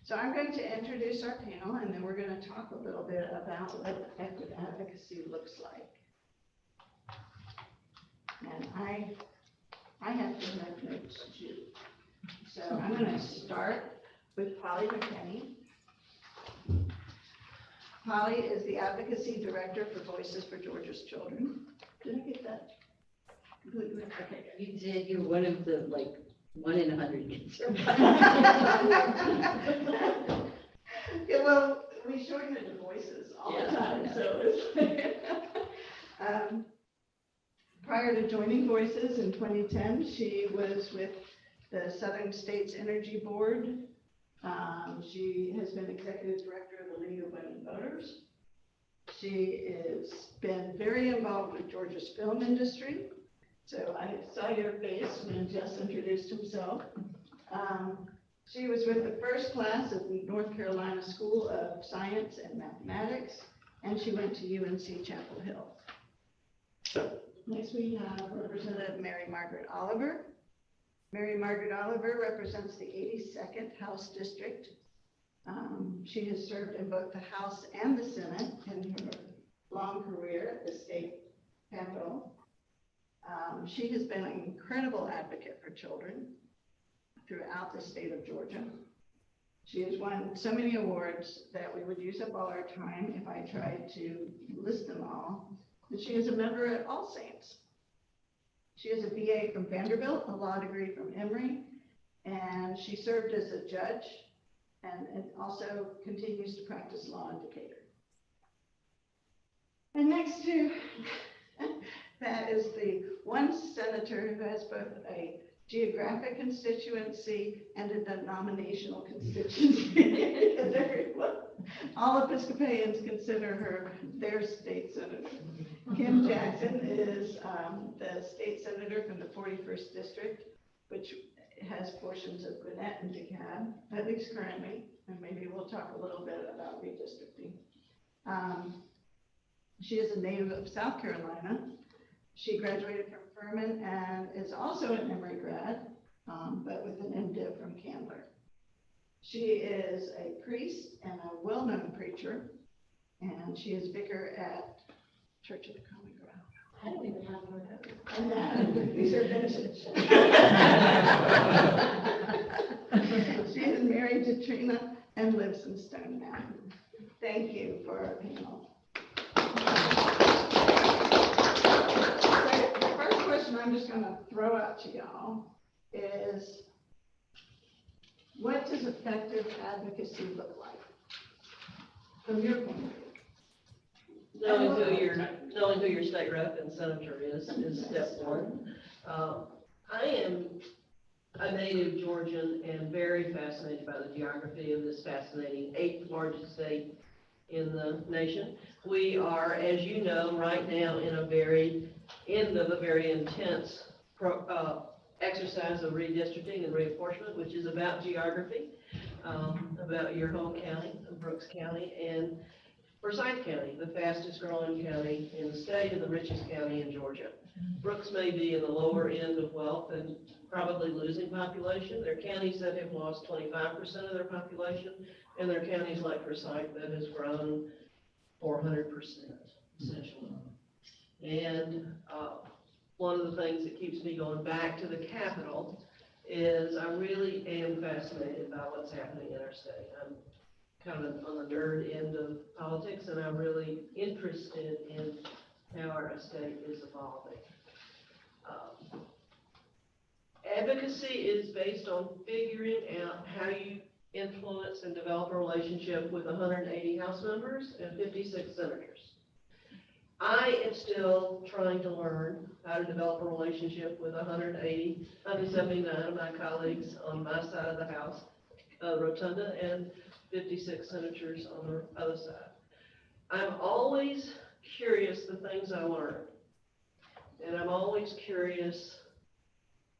So I'm going to introduce our panel, and then we're going to talk a little bit about what effective advocacy looks like. And I have to make notes too. So I'm going to start with Polly McKinney. Polly is the Advocacy Director for Voices for Georgia's Children. Did I get that completely? Okay. You did. You're one of the, like, 1 in 100 kids. Yeah, well, we shorten it to Voices all the time, so it's prior to joining Voices in 2010, she was with the Southern States Energy Board. She has been Executive Director of the League of Women Voters. She has been very involved with Georgia's film industry. So I saw your face when Jess introduced himself. She was with the first class of the North Carolina School of Science and Mathematics, and she went to UNC Chapel Hill. Next we have Representative Mary Margaret Oliver. Mary Margaret Oliver represents the 82nd House District. She has served in both the House and the Senate in her long career at the state capitol. She has been an incredible advocate for children throughout the state of Georgia. She has won so many awards that we would use up all our time if I tried to list them all. But she is a member at All Saints. She has a BA from Vanderbilt, a law degree from Emory, and she served as a judge and also continues to practice law in Decatur. And next to that is the one senator who has both a geographic constituency and a denominational constituency. All Episcopalians consider her their state senator. Kim Jackson is the state senator from the 41st District, which has portions of Gwinnett and DeKalb, at least currently, and maybe we'll talk a little bit about redistricting. She is a native of South Carolina. She graduated from Furman and is also an Emory grad, but with an MDiv from Candler. She is a priest and a well-known preacher, and she is vicar at Church of the Common Ground. I don't even have one of those. These are vintage. She is married to Trina and lives in Stone Mountain. Thank you for our panel. So the first question I'm just going to throw out to y'all is, what does effective advocacy look like from your point of view? Knowing who your state rep and senator is step one. I am a native Georgian and very fascinated by the geography of this fascinating 8th largest state in the nation. We are, as you know, right now in a very end of a very intense exercise of redistricting and reapportionment, which is about geography, about your home county, Brooks County, and Forsyth County, the fastest growing county in the state and the richest county in Georgia. Brooks may be in the lower end of wealth and probably losing population. There are counties that have lost 25% of their population, and there are counties like Forsyth that has grown 400%, essentially. And one of the things that keeps me going back to the Capitol is I really am fascinated by what's happening in our state. I'm kind of on the nerd end of politics, and I'm really interested in how our state is evolving. Advocacy is based on figuring out how you influence and develop a relationship with 180 House members and 56 senators. I am still trying to learn how to develop a relationship with 179 of my colleagues on my side of the House, Rotunda, and 56 senators on the other side. I'm always curious the things I learn, and I'm always curious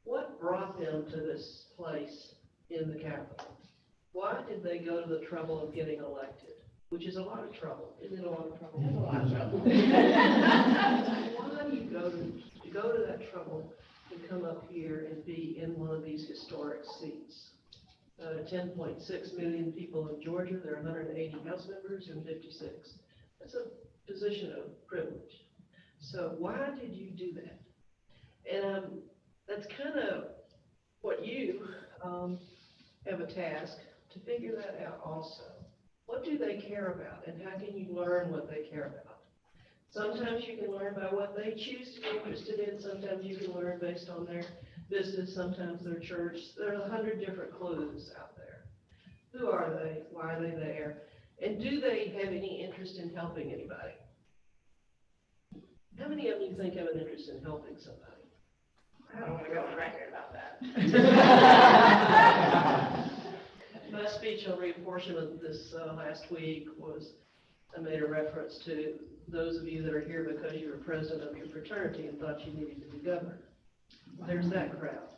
what brought them to this place in the Capitol. Why did they go to the trouble of getting elected? Which is a lot of trouble. Isn't it a lot of trouble? It's a lot of trouble. Why do you go to that trouble to come up here and be in one of these historic seats? 10.6 million people in Georgia. There are 180 House members and 56. That's a position of privilege. So why did you do that? And that's kind of what you have a task to figure that out also. What do they care about, and how can you learn what they care about? Sometimes you can learn by what they choose to be interested in. Sometimes you can learn based on their business, sometimes their church. There are 100 different clues out there. Who are they? Why are they there? And do they have any interest in helping anybody? How many of you think have an interest in helping somebody? I don't want to go on record about that. My speech on reapportionment this last week was, I made a reference to those of you that are here because you were president of your fraternity and thought you needed to be governor. There's that crowd.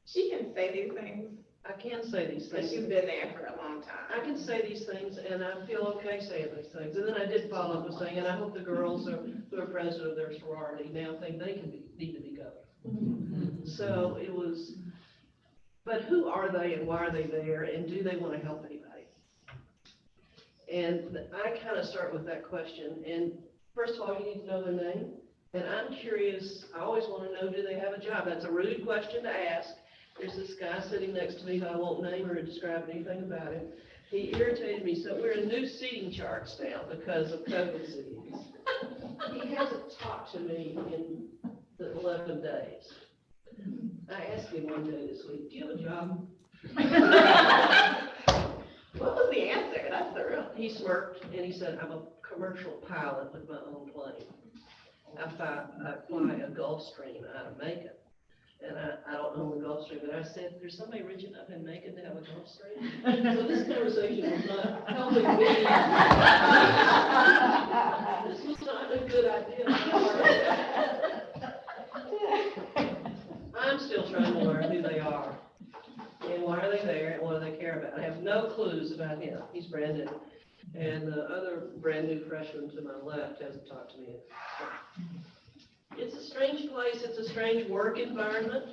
She can say these things, I can say these but things. she's been there for a long time. I can say these things, and I feel okay saying these things. And then I did follow up with saying, and I hope the girls who are president of their sorority now think they need to be governor. So it was, but who are they and why are they there, and do they want to help anybody? And I kind of start with that question. And first of all, you need to know their name. And I'm curious, I always want to know, do they have a job? That's a rude question to ask. There's this guy sitting next to me who I won't name or describe anything about him. He irritated me. So we're in new seating charts now because of COVID seatings. He hasn't talked to me in the 11 days. I asked him one day this week, do you have a job? What was the answer? That's the real. He smirked and he said, I'm a commercial pilot with my own plane. I fly a Gulfstream out of Macon. And I don't own the Gulfstream, but I said, there's somebody rich enough in Macon to have a Gulfstream? So this conversation was not helping me. This was not a good idea. I'm still trying to learn who they are. And why are they there, and what do they care about? I have no clues about him. He's brand new. And the other brand new freshman to my left hasn't talked to me. It's a strange place, it's a strange work environment,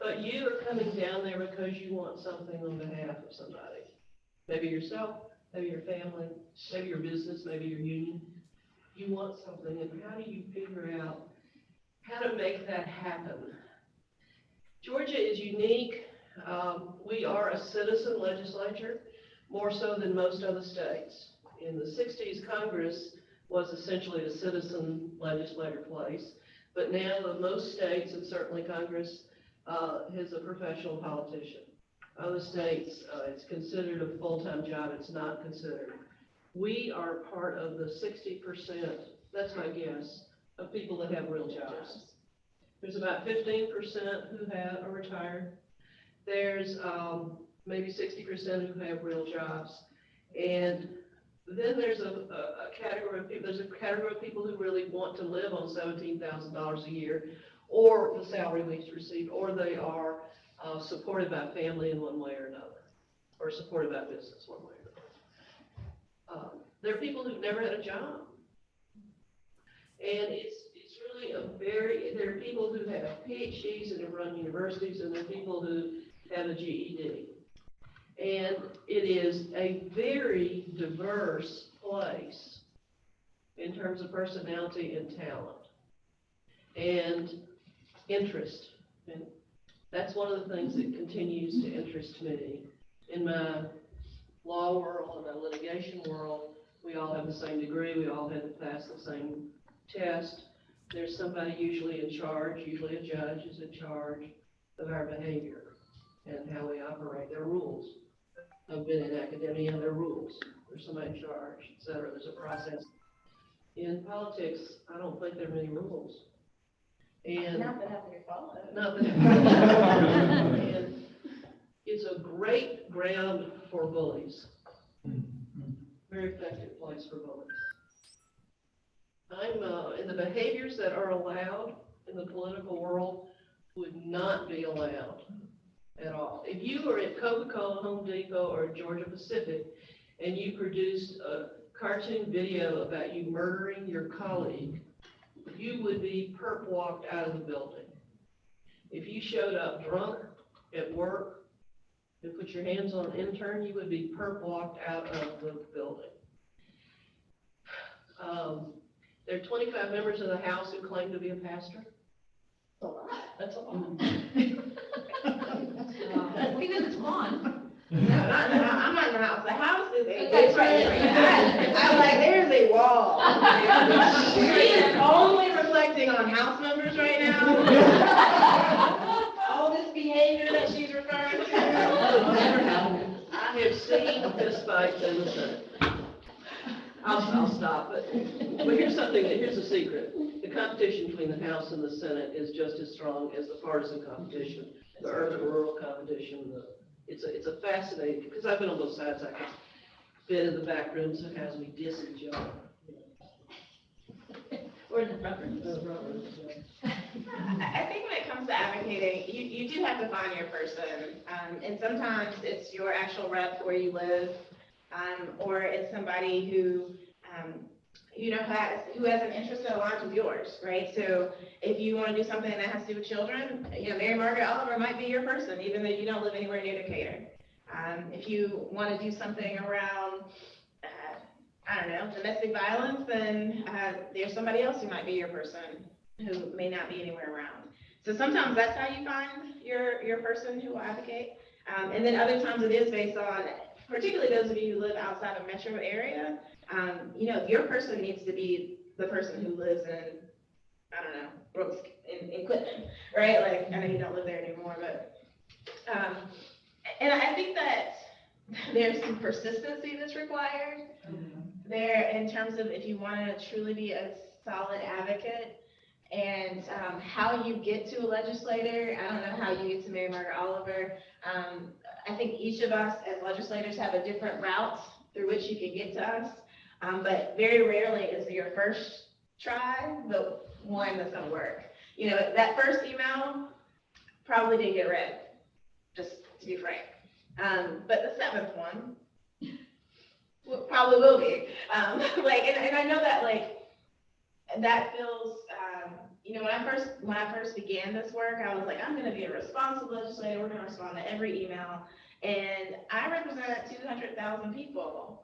but you are coming down there because you want something on behalf of somebody. Maybe yourself, maybe your family, maybe your business, maybe your union. You want something, and how do you figure out how to make that happen? Georgia is unique. We are a citizen legislature, more so than most other states. In the 60s, Congress was essentially a citizen legislator place. But now most states, and certainly Congress, is a professional politician. Other states, it's considered a full-time job. It's not considered. We are part of the 60%, that's my guess, of people that have real jobs. There's about 15% who are retired. There's maybe 60% who have real jobs. And then there's a category of people. There's a category of people who really want to live on $17,000 a year, or the salary we receive, or they are supported by family in one way or another, or supported by business one way or another. There are people who've never had a job, and it's really there are people who have PhDs and have run universities, and there are people who have a GED. And it is a very diverse place in terms of personality and talent and interest. And that's one of the things that continues to interest me. In my law world, in my litigation world, we all have the same degree. We all had to pass the same test. There's somebody usually in charge, usually a judge is in charge of our behavior and how we operate. There are rules. I've been in academia, there are rules. There's somebody in charge, et cetera. There's a process. In politics, I don't think there are many rules. And Not that have to be followed. not that and it's a great ground for bullies. Very effective place for bullies. And the behaviors that are allowed in the political world would not be allowed at all. If you were at Coca-Cola, Home Depot, or Georgia Pacific, and you produced a cartoon video about you murdering your colleague, you would be perp walked out of the building. If you showed up drunk at work, you put your hands on an intern, you would be perp walked out of the building. There are 25 members of the House who claim to be a pastor. A lot. That's a lot. Because it's gone. No, I'm not in the house. The house is a That's different. I'm like, there's a wall. She is only reflecting on House members right now. All this behavior that she's referring to. Never happened. I have seen fist fights in the Senate. I'll stop, but here's a secret. The competition between the House and the Senate is just as strong as the partisan competition, the urban-rural competition. It's a fascinating, because I've been on both sides. I have been in the back rooms of House, we dissing each other. Or the front room. I think when it comes to advocating, you do have to find your person. And sometimes it's your actual rep where you live, or it's somebody who has an interest that aligns with yours, right? So if you want to do something that has to do with children, Mary Margaret Oliver might be your person, even though you don't live anywhere near Decatur. If you want to do something around, domestic violence, then there's somebody else who might be your person who may not be anywhere around. So sometimes that's how you find your person who will advocate. And then other times it is based on, particularly those of you who live outside of metro area, your person needs to be the person who lives in, Brooks, in Quitman, right? Like, I know you don't live there anymore, but, and I think that there's some persistency that's required there in terms of if you want to truly be a solid advocate. And how you get to a legislator, I don't know how you get to Mary Margaret Oliver. I think each of us as legislators have a different route through which you can get to us. But very rarely is your first try the one that's going to work. That first email probably didn't get read, just to be frank. But the seventh one probably will be. And I know that, that feels, when I first began this work, I was like, I'm going to be a responsible legislator. We're going to respond to every email. And I represent 200,000 people.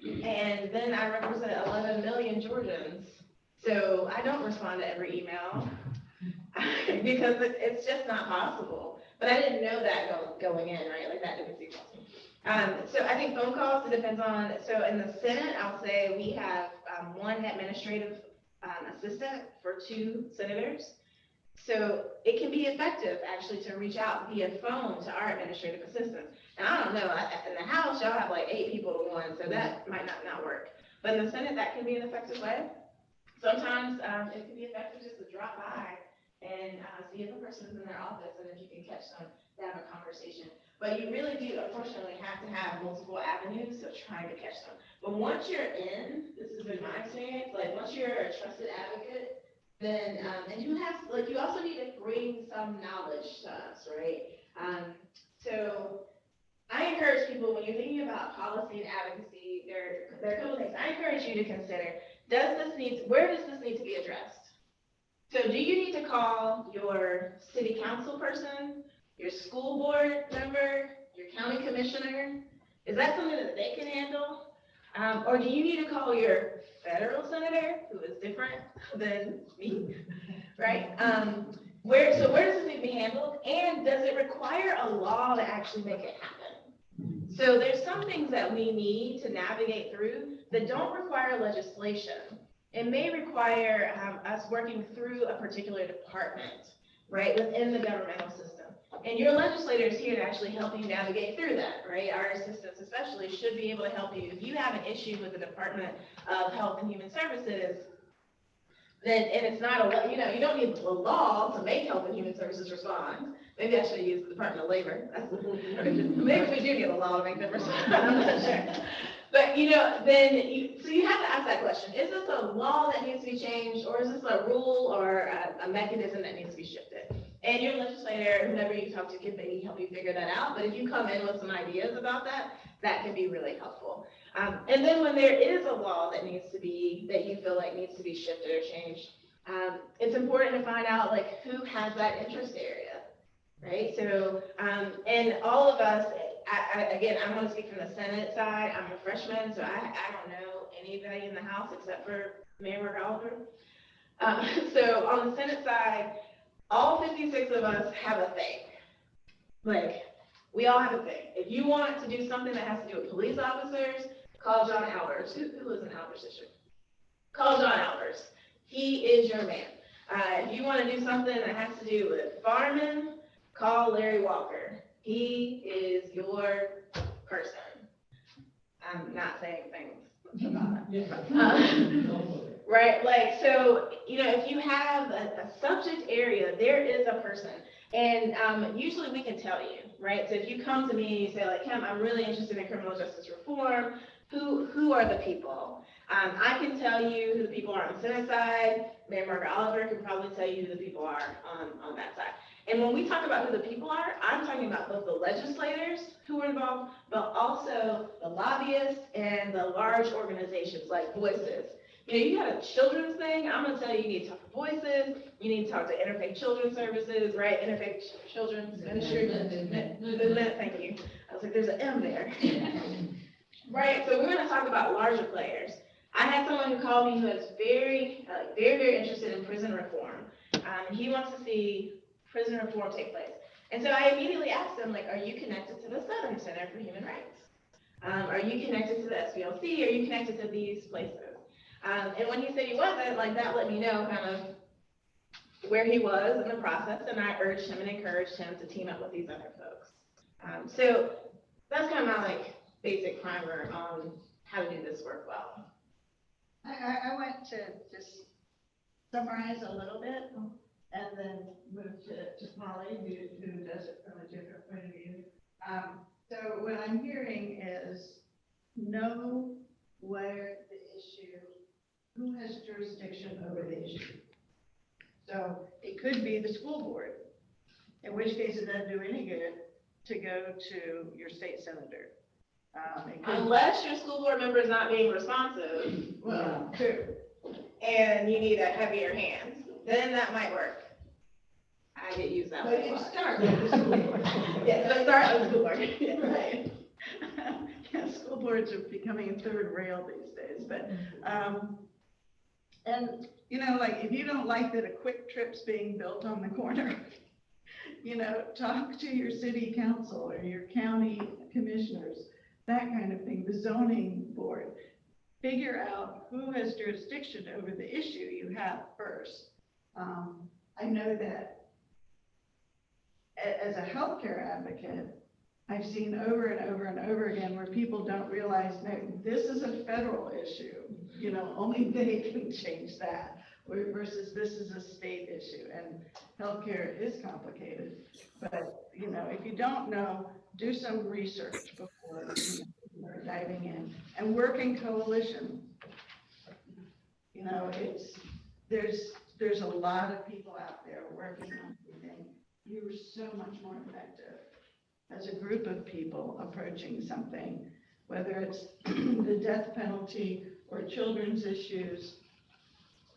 And then I represent 11 million Georgians. So I don't respond to every email because it's just not possible. But I didn't know that going in, right? Like that didn't seem possible. So I think phone calls, it depends on, so in the Senate, I'll say we have one administrative assistant for 2 senators. So it can be effective actually to reach out via phone to our administrative assistants. And I don't know, in the House, y'all have like 8 people to 1, so that might not work. But in the Senate, that can be an effective way. Sometimes it can be effective just to drop by and see if a person's in their office and if you can catch them to have a conversation. But you really do, unfortunately, have to have multiple avenues of trying to catch them. But once you're in, this has been my experience, once you're a trusted advocate, then, and you also need to bring some knowledge to us, right? So I encourage people, when you're thinking about policy and advocacy, there are a couple things I encourage you to consider. Where does this need to be addressed? So do you need to call your city council person, your school board member, your county commissioner? Is that something that they can handle? Or do you need to call your federal senator, who is different than me, right? Where does this need to be handled? And does it require a law to actually make it happen? So there's some things that we need to navigate through that don't require legislation. It may require us working through a particular department, right, within the governmental system. And your legislator is here to actually help you navigate through that, right? Our assistants especially should be able to help you. If you have an issue with the Department of Health and Human Services, then, and it's not you don't need a law to make Health and Human Services respond. Maybe I should have used the Department of Labor. Maybe we do need a law to make them respond. I'm not sure. But, so you have to ask that question. Is this a law that needs to be changed, or is this a rule or a mechanism that needs to be shifted? And your legislator, whoever you talk to, can maybe help you figure that out. But if you come in with some ideas about that, that can be really helpful. And then when there is a law that you feel like needs to be shifted or changed, it's important to find out who has that interest area. right? So, and all of us, again, I'm going to speak from the Senate side. I'm a freshman, so I don't know anybody in the House except for Mayor Margaret Oliver. So on the Senate side, all 56 of us have a thing. Like, we all have a thing. If you want to do something that has to do with police officers, call John Albers. Who lives in Albers District? Call John Albers. He is your man. If you want to do something that has to do with firemen, call Larry Walker. He is your person. I'm not saying things about it. Right, like, so, you know, if you have a subject area, there is a person. And usually we can tell you, right? So if you come to me and you say, like, Kim, I'm really interested in criminal justice reform, who are the people? I can tell you who the people are on the Senate side. Mayor Margaret Oliver can probably tell you who the people are on that side. And when we talk about who the people are, I'm talking about both the legislators who are involved, but also the lobbyists and the large organizations like Voices. You know, you got a children's thing, I'm gonna tell you, you need to talk to Voices, you need to talk to Interfaith Children's Services, right? Interfaith Children's Ministry, thank you. I was like, there's an M there. Right, so we're gonna talk about larger players. I had someone who called me who is very, very interested in prison reform. He wants to see prison reform take place. And so I immediately asked him, like, are you connected to the Southern Center for Human Rights? Are you connected to the SPLC? Are you connected to these places? And when he said he wasn't, like, that let me know kind of where he was in the process, and I urged him and encouraged him to team up with these other folks. So that's kind of my, like, basic primer on how to do this work well. I want to just summarize a little bit and then move to Polly, who does it from a different point of view. So what I'm hearing is know where the issue, who has jurisdiction over the issue. So it could be the school board, in which case it doesn't do any good to go to your state senator. Unless your school board member is not being responsive, Well, true. and you need a heavier hand, then that might work. I get used that But way. you start with the school board. Yeah, let's start with the school board. Yeah. Right. Yeah, school boards are becoming third rail these days, but, and, you know, like, if you don't like that a Quick Trip's being built on the corner, you know, talk to your city council or your county commissioners, that kind of thing, the zoning board. Figure out who has jurisdiction over the issue you have first. I know that as a healthcare advocate, I've seen over and over and over again where people don't realize, no, this is a federal issue. You know, only they can change that, versus this is a state issue. And healthcare is complicated. But, you know, if you don't know, do some research before diving in, and work in coalition. You know, there's a lot of people out there working on everything. You are so much more effective as a group of people approaching something, whether it's the death penalty or children's issues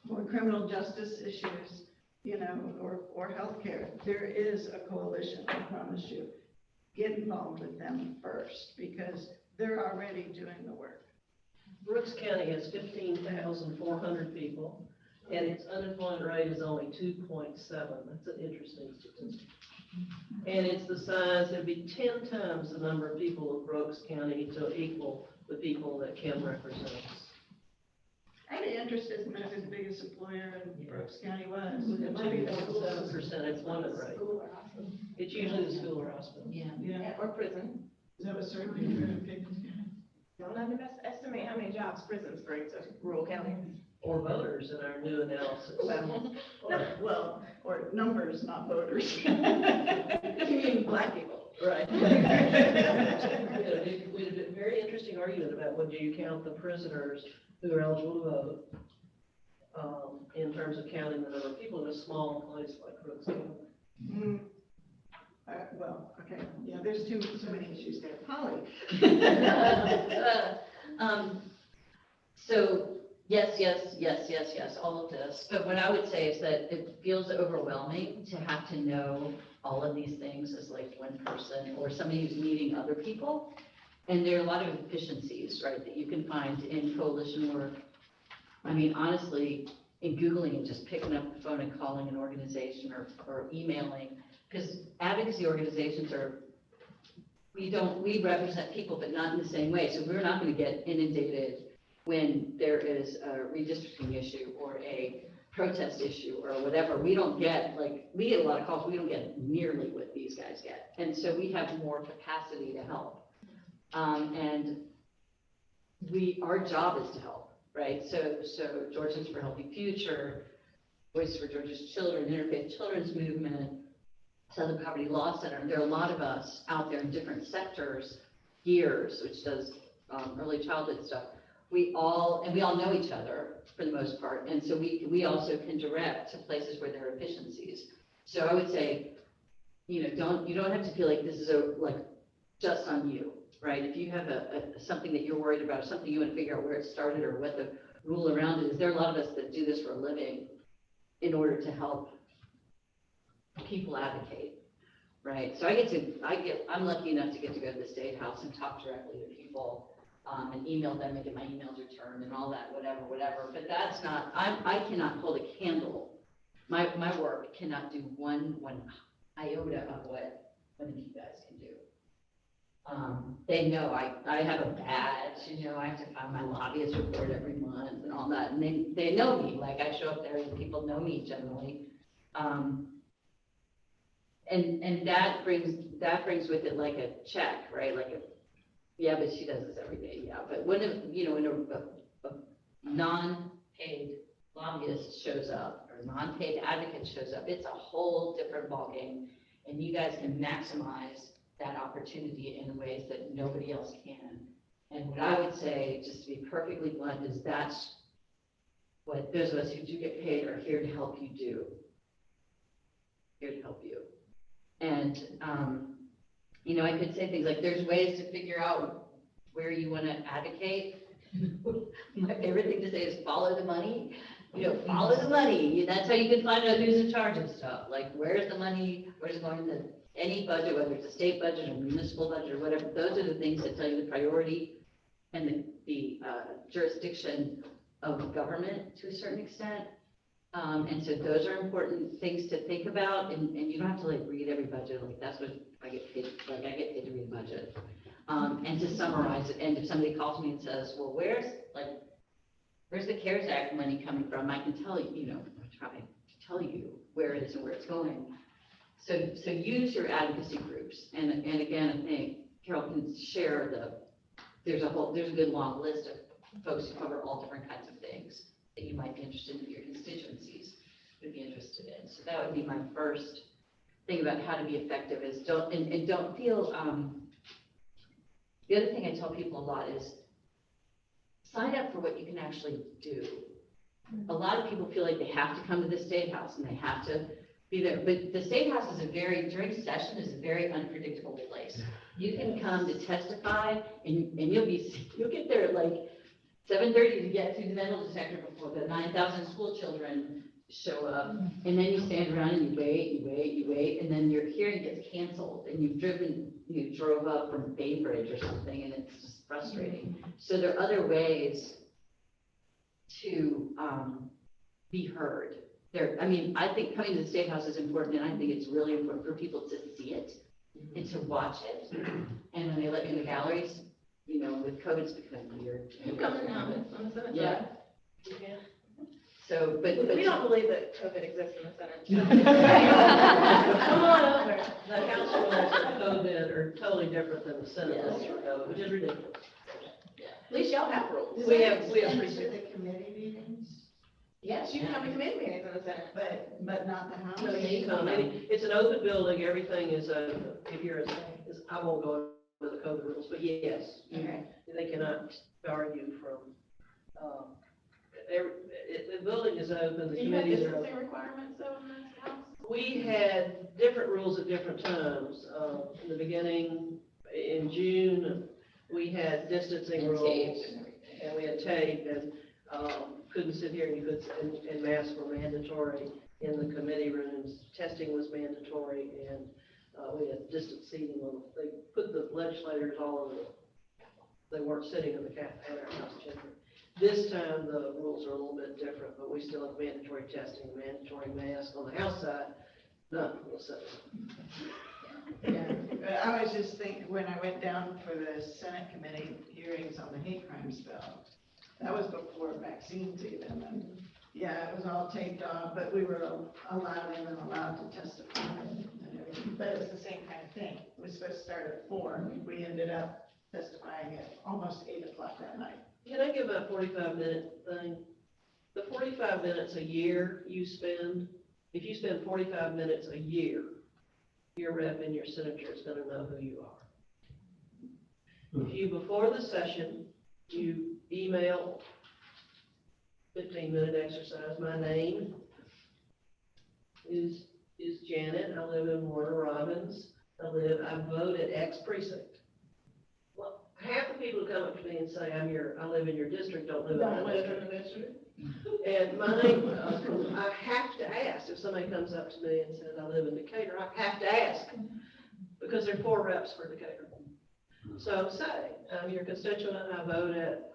or criminal justice issues, you know, or healthcare. There is a coalition, I promise you. Get involved with them first, because they're already doing the work. Brooks County has 15,400 people, and its unemployment rate is only 2.7. That's an interesting statistic. And it's the size, it'd be 10 times the number of people of Brooks County to equal the people that Kim represents. I'd be interested to know who the biggest employer in Brooks County was. It might be 7% employment rate. It's usually the school or hospital. Yeah. Yeah. Or prison. Is that what certainly in Pickens County? Don't underestimate how many jobs prisons bring to rural counties. Or voters in our new analysis. Or numbers, not voters. You mean black people. Right. We had a very interesting argument about when do you count the prisoners who are eligible to vote in terms of counting the number of people in a small place like Brooks County. Okay, yeah, there's so many issues there. Polly. So yes, all of this. But what I would say is that it feels overwhelming to have to know all of these things as like one person or somebody who's meeting other people. And there are a lot of efficiencies, right, that you can find in coalition work. I mean, honestly, in Googling and just picking up the phone and calling an organization or emailing, because advocacy organizations we represent people, but not in the same way. So we're not going to get inundated when there is a redistricting issue or a protest issue or whatever. We don't get, we get a lot of calls, we don't get nearly what these guys get. And so we have more capacity to help. And our job is to help, right? So Georgians for Healthy Future, Voice for Georgia's Children, Interfaith Children's Movement, Southern Poverty Law Center, there are a lot of us out there in different sectors, GEARS, which does early childhood stuff. We all know each other for the most part, and so we also can direct to places where there are efficiencies. So I would say, you don't have to feel like this is just on you, right? If you have something that you're worried about, something you want to figure out where it started or what the rule around it is, there are a lot of us that do this for a living in order to help people advocate, right? So I'm lucky enough to get to go to the State House and talk directly to people, and email them and get my emails returned and all that, whatever. But that's not, I cannot hold a candle. My work cannot do one iota of what one of you guys can do. They know I have a badge, I have to file my lobbyist report every month and all that. And they know me, I show up there and people know me generally. And that brings with it like a check, right? Yeah, but she does this every day, yeah. But when a non-paid lobbyist shows up or non-paid advocate shows up, it's a whole different ballgame. And you guys can maximize that opportunity in ways that nobody else can. And what I would say, just to be perfectly blunt, is that's what those of us who do get paid are here to help you do. Here to help you. And, I could say things like there's ways to figure out where you want to advocate. My favorite thing to say is follow the money. Follow the money. That's how you can find out who's in charge of stuff. Where's the money? Where's it going to any budget, whether it's a state budget or municipal budget or whatever. Those are the things that tell you the priority and the jurisdiction of government to a certain extent. And so those are important things to think about, and you don't have to read every budget. That's what I get paid. I get paid to read a budget, and to summarize it. And if somebody calls me and says, "Well, where's the CARES Act money coming from?" I can tell you, try to tell you where it is and where it's going. So use your advocacy groups, and again, I think Carol can share there's a good long list of folks who cover all different kinds of things that you might be interested in, your constituencies would be interested in. So that would be my first thing about how to be effective is don't feel, the other thing I tell people a lot is sign up for what you can actually do. A lot of people feel like they have to come to the State House and they have to be there, but the State House is during session is a very unpredictable place. You can come to testify and you'll get there at 7:30 to get through the metal detector before the 9,000 school children show up. And then you stand around and you wait, and then your hearing gets canceled and you drove up from Bainbridge or something, and it's just frustrating. So there are other ways to be heard. I think coming to the State House is important, and I think it's really important for people to see it and to watch it. And when they let you in the galleries, with COVID, it's becoming weird. You come in now, on the Senate yeah. side. Yeah. So, but We don't believe that COVID exists in the Senate. Come on over. The House rules for COVID are totally different than the Senate Yes. rules for COVID, which is ridiculous. At least y'all have rules. We have To the committee meetings, Yes, you can come to committee meetings in the Senate. but not the House. No, you come. It's an open building, everything is open. If you're, I won't go over the COVID rules, but yes, Okay. they cannot argue from, the building is open, the Do you have committees are open. distancing requirements though in this house? We had different rules at different times. In the beginning, in June, we had distancing And rules. tape. And we had tape, and couldn't sit here, and masks were mandatory. in the committee rooms. Testing was mandatory, and we had distance seating. They put the legislators all over. They weren't sitting in the at our house chamber. This time, the rules are a little bit different, but we still have mandatory testing, mandatory mask on the House side, none on the Senate. Yeah, but I was just thinking, when I went down for the Senate committee hearings on the hate crimes bill, that was before vaccines even, and yeah, it was all taped off, but we were allowed in and allowed to testify and everything. But it was the same kind of thing. It was supposed to start at 4. We ended up testifying at almost 8 o'clock that night. Can I give a 45-minute thing? The 45 minutes a year you spend, if you spend 45 minutes a year, your rep and your senator is going to know who you are. If you, before the session, you email 15-minute exercise, my name is Janet, I live in Warner Robins, I vote at X precinct. Well, half the people who come up to me and say, I live in your district, don't live in the district. And mine, I have to ask, if somebody comes up to me and says, I live in Decatur, I have to ask, because there are 4 reps for Decatur. So say, I'm your constituent, I vote at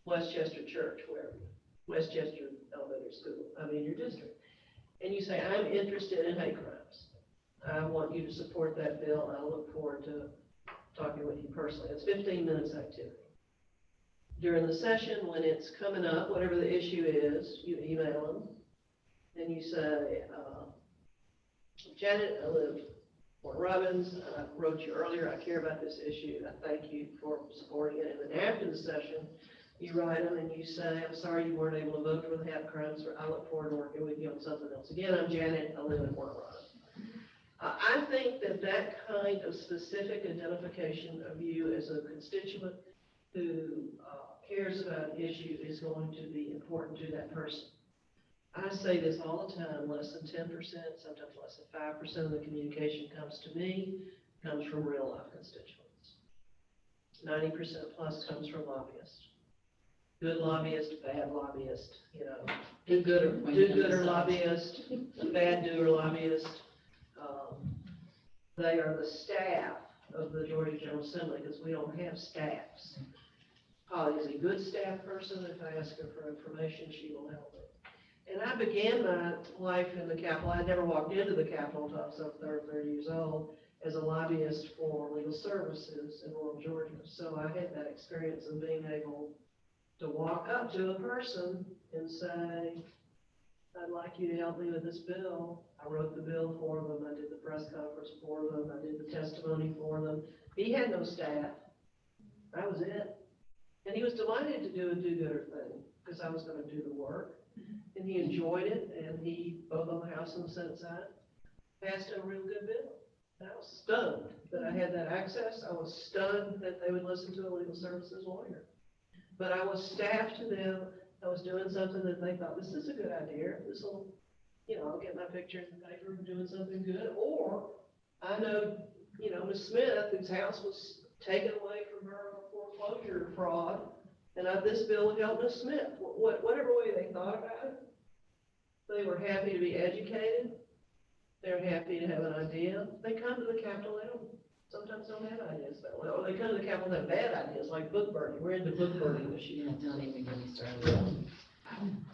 Westchester Church, wherever, Westchester Elementary School, I'm in your district. And you say, I'm interested in hate crimes. I want you to support that bill. I look forward to talking with you personally. It's 15 minutes activity. During the session, when it's coming up, whatever the issue is, you email them, and you say, Janet, I live in Fort Robbins, I wrote you earlier, I care about this issue, I thank you for supporting it. And then after the session, you write them and you say, I'm sorry you weren't able to vote for the hate crimes, or I look forward to working with you on something else. Again, I'm Janet, I live in Fort Robbins. I think that kind of specific identification of you as a constituent who cares about an issue is going to be important to that person. I say this all the time, less than 10%, sometimes less than 5% of the communication comes to me, comes from real life constituents. 90% plus comes from lobbyists. Good lobbyist, bad lobbyist, do-gooder lobbyist, bad doer lobbyist. They are the staff of the Georgia General Assembly, because we don't have staffs. Holly is a good staff person. If I ask her for information, she will help me. And I began my life in the Capitol. I never walked into the Capitol until I was 30 years old as a lobbyist for legal services in rural Georgia. So I had that experience of being able to walk up to a person and say, I'd like you to help me with this bill. I wrote the bill for them. I did the press conference for them. I did the testimony for them. He had no staff. I was it. And he was delighted to do a do-gooder thing because I was going to do the work. And he enjoyed it, and he, both on the House and the Senate side, passed a real good bill. And I was stunned that I had that access. I was stunned that they would listen to a legal services lawyer. But I was staffed to them. I was doing something that they thought, this is a good idea. This will, I'll get my picture in the paper doing something good. Or I know, Ms. Smith, whose house was taken away from her foreclosure fraud, and this bill would help Ms. Smith. Whatever way they thought about it, they were happy to be educated. They're happy to have an idea. They come to the Capitol, they sometimes don't have ideas. Or they come to the Capitol and have bad ideas, like book burning. We're into book burning this year. Yeah, don't even get me started.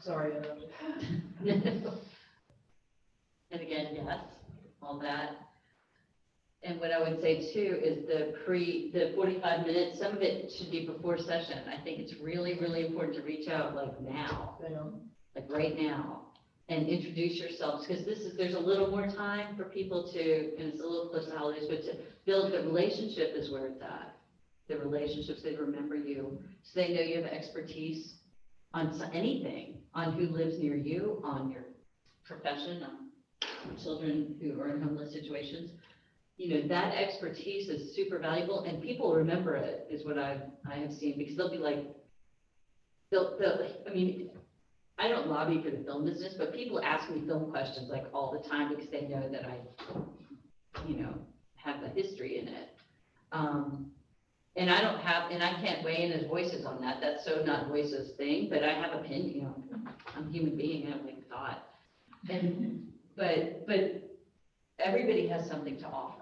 Sorry, And again, yes, all that. And what I would say too is the 45 minutes, some of it should be before session. I think it's really, really important to reach out like now, like right now, and introduce yourselves, because there's a little more time for people to, and it's a little close to holidays, but to build the relationship is where it's at. The relationships, they remember you, so they know you have expertise on anything, on who lives near you, on your profession, on children who are in homeless situations. That expertise is super valuable, and people remember it, is what I have seen, because they'll be like, I don't lobby for the film business, but people ask me film questions like all the time because they know that I, have the history in it. And I don't have, and I can't weigh in as voices on that. That's so not voices thing, but I have opinion, you know, I'm a human being, I have like thought. And, but everybody has something to offer.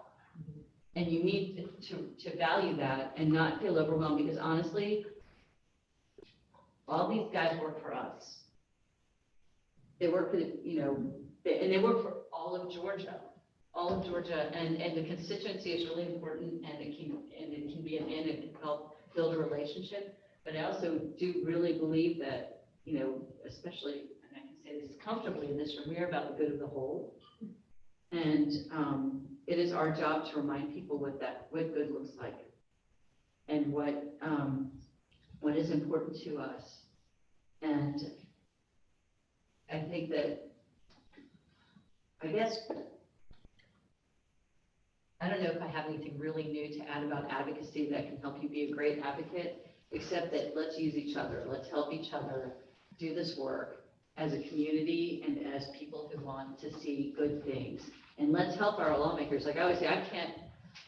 And you need to value that and not feel overwhelmed, because honestly, all these guys work for us. They work for, you know, and they work for all of Georgia, and the constituency is really important, and it can be, and it can help build a relationship. But I also do really believe that, you know, especially, and I can say this comfortably in this room, we are about the good of the whole. And it is our job to remind people what good looks like, and what is important to us. And I think that, I guess, I don't know if I have anything really new to add about advocacy that can help you be a great advocate, except that let's use each other. Let's help each other do this work as a community and as people who want to see good things. And let's help our lawmakers. Like I always say,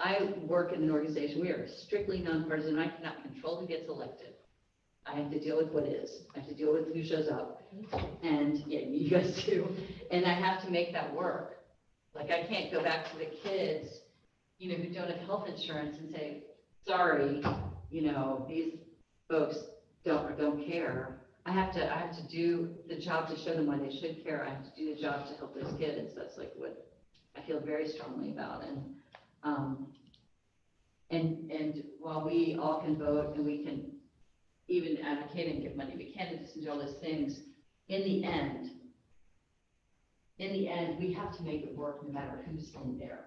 I work in an organization, we are strictly nonpartisan. I cannot control who gets elected. I have to deal with what is. I have to deal with who shows up. And yeah, you guys do. And I have to make that work. Like I can't go back to the kids, you know, who don't have health insurance and say, sorry, you know, these folks don't care. I have to do the job to show them why they should care. I have to do the job to help those kids. That's like what I feel very strongly about. And while we all can vote and we can even advocate and give money to candidates and do all those things, in the end, we have to make it work no matter who's in there.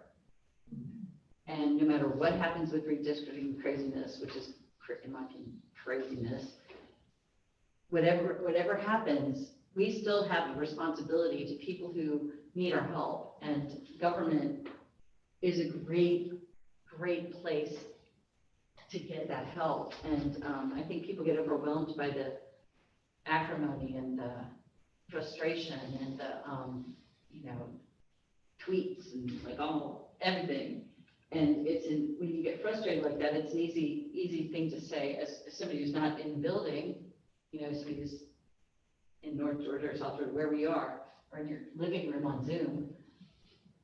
And no matter what happens with redistricting craziness, which is, in my opinion, craziness, whatever happens, we still have a responsibility to people who need our help. And government is a great place to get that help. And I think people get overwhelmed by the acrimony and the frustration and the, you know, tweets and like everything. And when you get frustrated like that, it's an easy thing to say as somebody who's not in the building, you know, somebody who's in North Georgia or South Georgia, where we are, or in your living room on Zoom.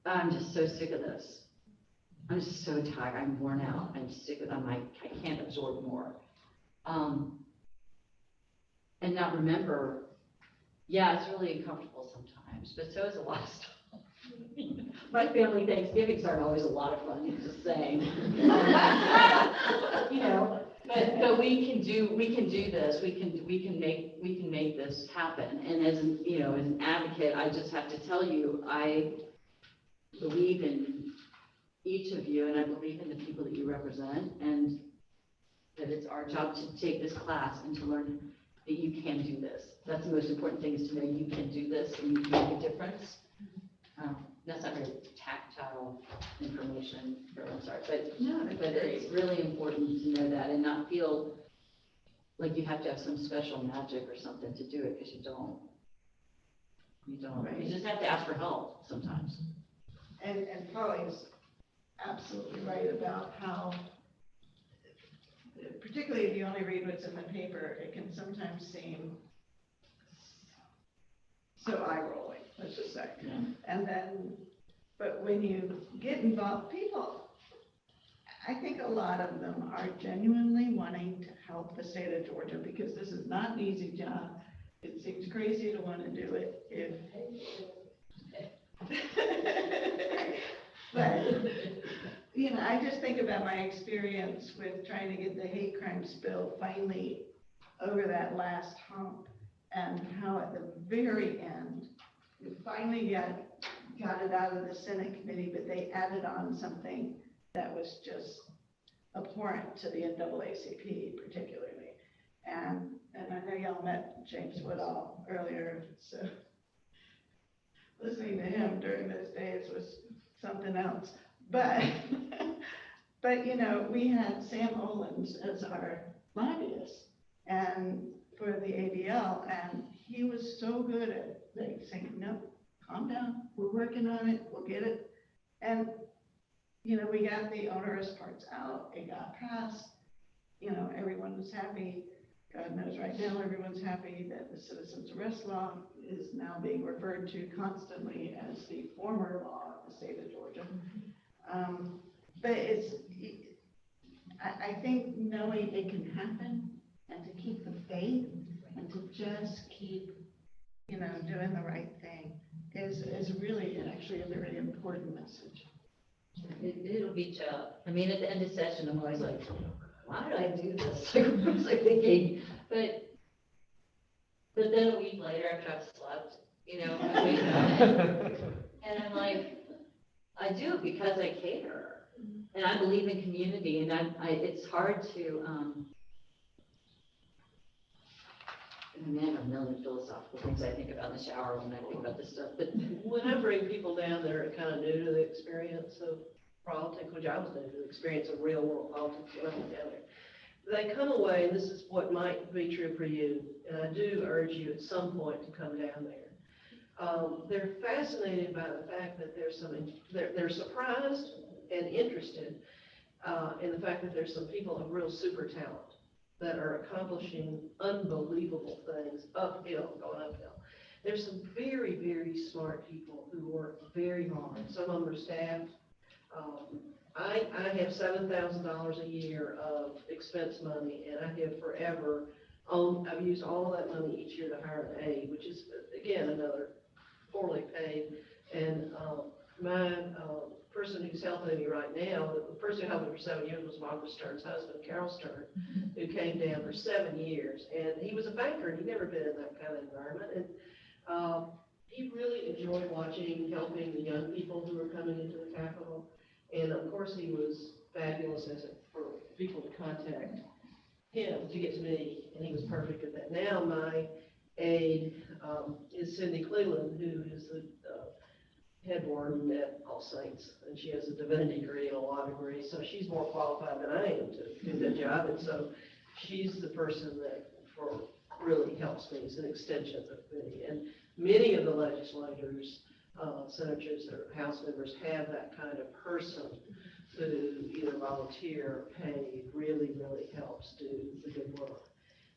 I'm just so sick of this. I'm just so tired. I'm worn out. I'm sick of them. I can't absorb more. And not remember, yeah, it's really uncomfortable sometimes, but so is a lot of stuff. My family Thanksgivings aren't always a lot of fun, just saying. You know, but we can do this. We can make this happen. And as you know, as an advocate, I just have to tell you, I believe in each of you, and I believe in the people that you represent, and that it's our job to take this class and to learn that you can do this. That's the most important thing, is to know you can do this and you can make a difference. That's not very tactile information, I'm sorry, but it's really important to know that and not feel like you have to have some special magic or something to do it, because you don't. Right. You just have to ask for help sometimes. And Polly's absolutely right about how, particularly if you only read what's in the paper, it can sometimes seem so eye-rolling, let's just say. Yeah. And then, but when you get involved, people, I think a lot of them are genuinely wanting to help the state of Georgia, because this is not an easy job. It seems crazy to want to do it but, you know, I just think about my experience with trying to get the hate crimes bill finally over that last hump, and how at the very end, we finally got it out of the Senate committee, but they added on something that was just abhorrent to the NAACP particularly. And I know y'all met James Woodall earlier, so listening to him during those days was something else. But, but you know, we had Sam Olens as our lobbyist and for the ADL, and he was so good at like saying, no, calm down, we're working on it, we'll get it. And, you know, we got the onerous parts out, it got passed, everyone was happy. God knows right now everyone's happy that the citizens arrest law is now being referred to constantly as the former law of the state of Georgia. But I think knowing it can happen and to keep the faith and to just keep, doing the right thing is really actually a very important message. It'll be tough. I mean, at the end of session, I'm always like, why did I do this? I was like thinking, but then a week later after I've slept, I wake up and I'm like, I do it because I care and I believe in community, and it's hard to, I have a million philosophical things I think about in the shower when I think about this stuff, but When I bring people down that are kind of new to the experience of politics, which I was new to the experience of real world politics when I went down there, they come away, and this is what might be true for you, and I do urge you at some point to come down there. They're fascinated by the fact that they're surprised and interested in the fact that there's some people of real super talent that are accomplishing unbelievable things uphill, going uphill. There's some very, very smart people who work very hard. Some of them are staff. I have $7,000 a year of expense money, and I have forever I've used all of that money each year to hire an aide, which is, again, another poorly paid. And my person who's helping me right now, the person who helped me for 7 years was Margaret Stern's husband, Carol Stern, who came down for 7 years. And he was a banker. He'd never been in that kind of environment. And he really enjoyed helping the young people who were coming into the Capitol. And of course, he was fabulous for people to contact him to get to me, and he was perfect at that. Now my aide is Cindy Cleveland, who is the head warden at All Saints, and she has a divinity degree and a law degree, so she's more qualified than I am to do that job. And so she's the person that really helps me as an extension of the committee. And many of the legislators, senators or House members have that kind of person who either volunteer or paid really, really helps do the good work.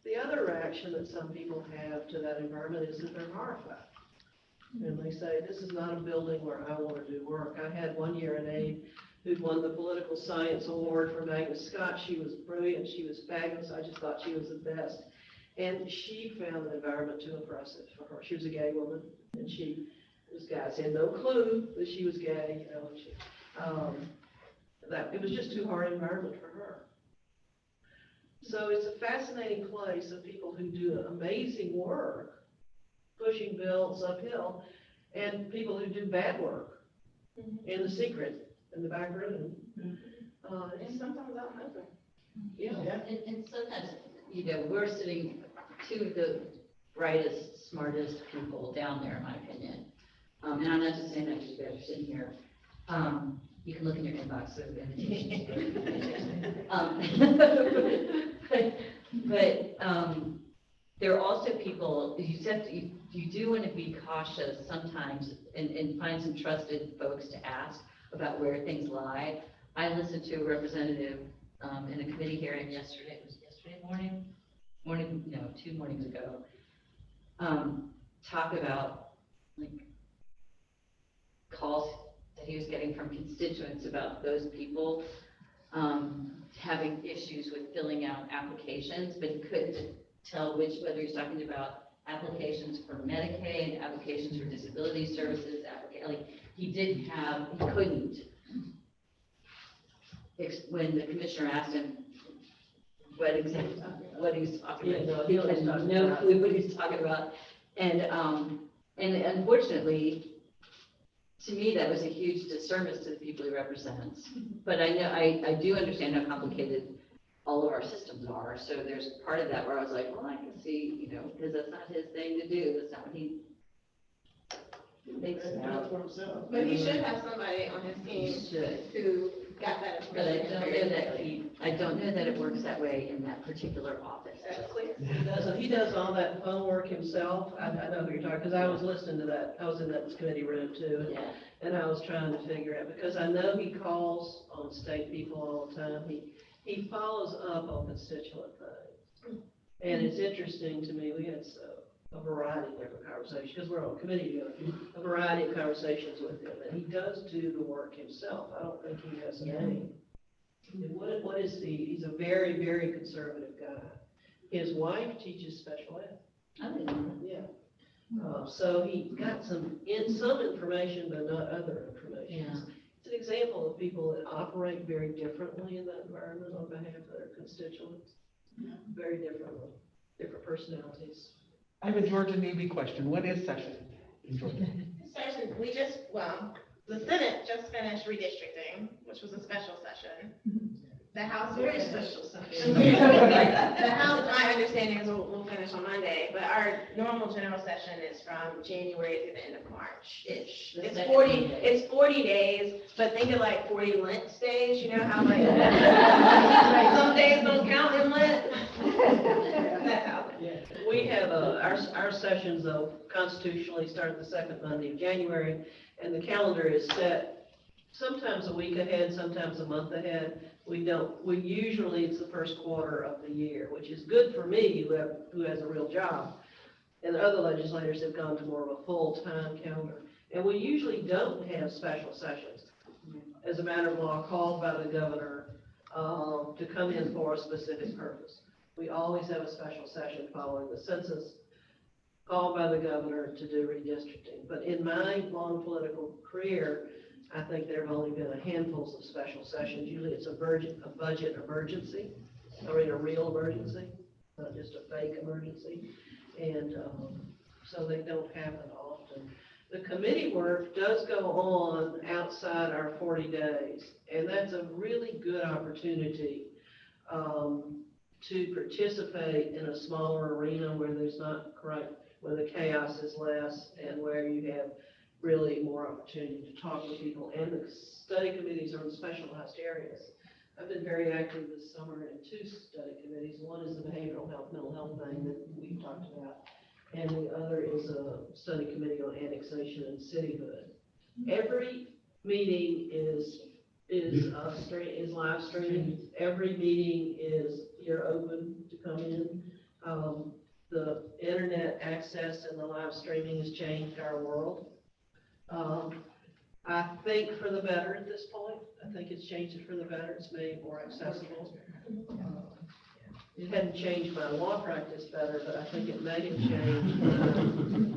The other reaction that some people have to that environment is that they're horrified. And they say, this is not a building where I want to do work. I had one year an aide who'd won the Political Science Award for Magnus Scott. She was brilliant. She was fabulous. I just thought she was the best. And she found the environment too oppressive for her. She was a gay woman, and those guys had no clue that she was gay, it was just too hard an environment for her. So it's a fascinating place of people who do amazing work, pushing bills uphill, and people who do bad work in the secret, in the back room. And sometimes out in open. Yeah. and sometimes, we're sitting two of the brightest, smartest people down there, in my opinion. And I'm not just saying that because you guys are sitting here. You can look in your inbox, there's invitations. But there are also people, you do want to be cautious sometimes and find some trusted folks to ask about where things lie. I listened to a representative in a committee hearing yesterday, it was yesterday morning, 2 mornings ago, talk about calls that he was getting from constituents about those people having issues with filling out applications, but he couldn't tell whether he was talking about applications for Medicaid, applications for disability services, he couldn't. When the commissioner asked him what he was talking about, he had no clue what he was talking about. And unfortunately, to me, that was a huge disservice to the people he represents. But I do understand how complicated all of our systems are. So there's part of that where I was like, well, I can see, because that's not his thing to do. That's not what he thinks about. But he should have somebody on his team who got that But information. I don't know that it works that way in that particular office. That's clear. He does all that phone work himself. I know who you're talking, because I was listening to that. I was in that committee room too. Yeah. And I was trying to figure out, because I know he calls on state people all the time. he follows up on constituent things. And it's interesting to me, we had a variety of different conversations, because we're on committee together, a variety of conversations with him, and he does do the work himself. I don't think he has a name. And what is he's a very, very conservative guy. His wife teaches special ed. I didn't know that. Yeah. So he got some information, but not other information. Yeah. It's an example of people that operate very differently in that environment on behalf of their constituents. Very differently, different personalities. I have a Georgia Navy question. When is session in Georgia? Session, the Senate just finished redistricting, which was a special session. The House. Very special session. The House, my understanding is we'll finish on Monday, but our normal general session is from January to the end of March-ish. The It's second 40, Monday. it's 40 days, but think of like 40 Lent days, you know how like, some days don't count in Lent? That's how. Yeah. We have, our sessions though constitutionally start the second Monday of January, and the calendar is set sometimes a week ahead, sometimes a month ahead. Usually it's the first quarter of the year, which is good for me, who has a real job. And other legislators have gone to more of a full-time calendar. And we usually don't have special sessions, as a matter of law, called by the governor to come in for a specific purpose. We always have a special session following the census, called by the governor to do redistricting. But in my long political career, I think there have only been a handful of special sessions. Usually it's a budget emergency, or in a real emergency, not just a fake emergency. And so they don't happen often. The committee work does go on outside our 40 days, and that's a really good opportunity to participate in a smaller arena where there's not where the chaos is less, and where you have really more opportunity to talk with people, and the study committees are in specialized areas. I've been very active this summer in 2 study committees. One is the behavioral health, mental health thing that we've talked about, and the other is a study committee on annexation and cityhood. Every meeting is live streaming. Every meeting you're open to come in. The internet access and the live streaming has changed our world. I think for the better at this point. I think it's changed it for the better. It's made it more accessible. It hadn't changed my law practice better, but I think it may have changed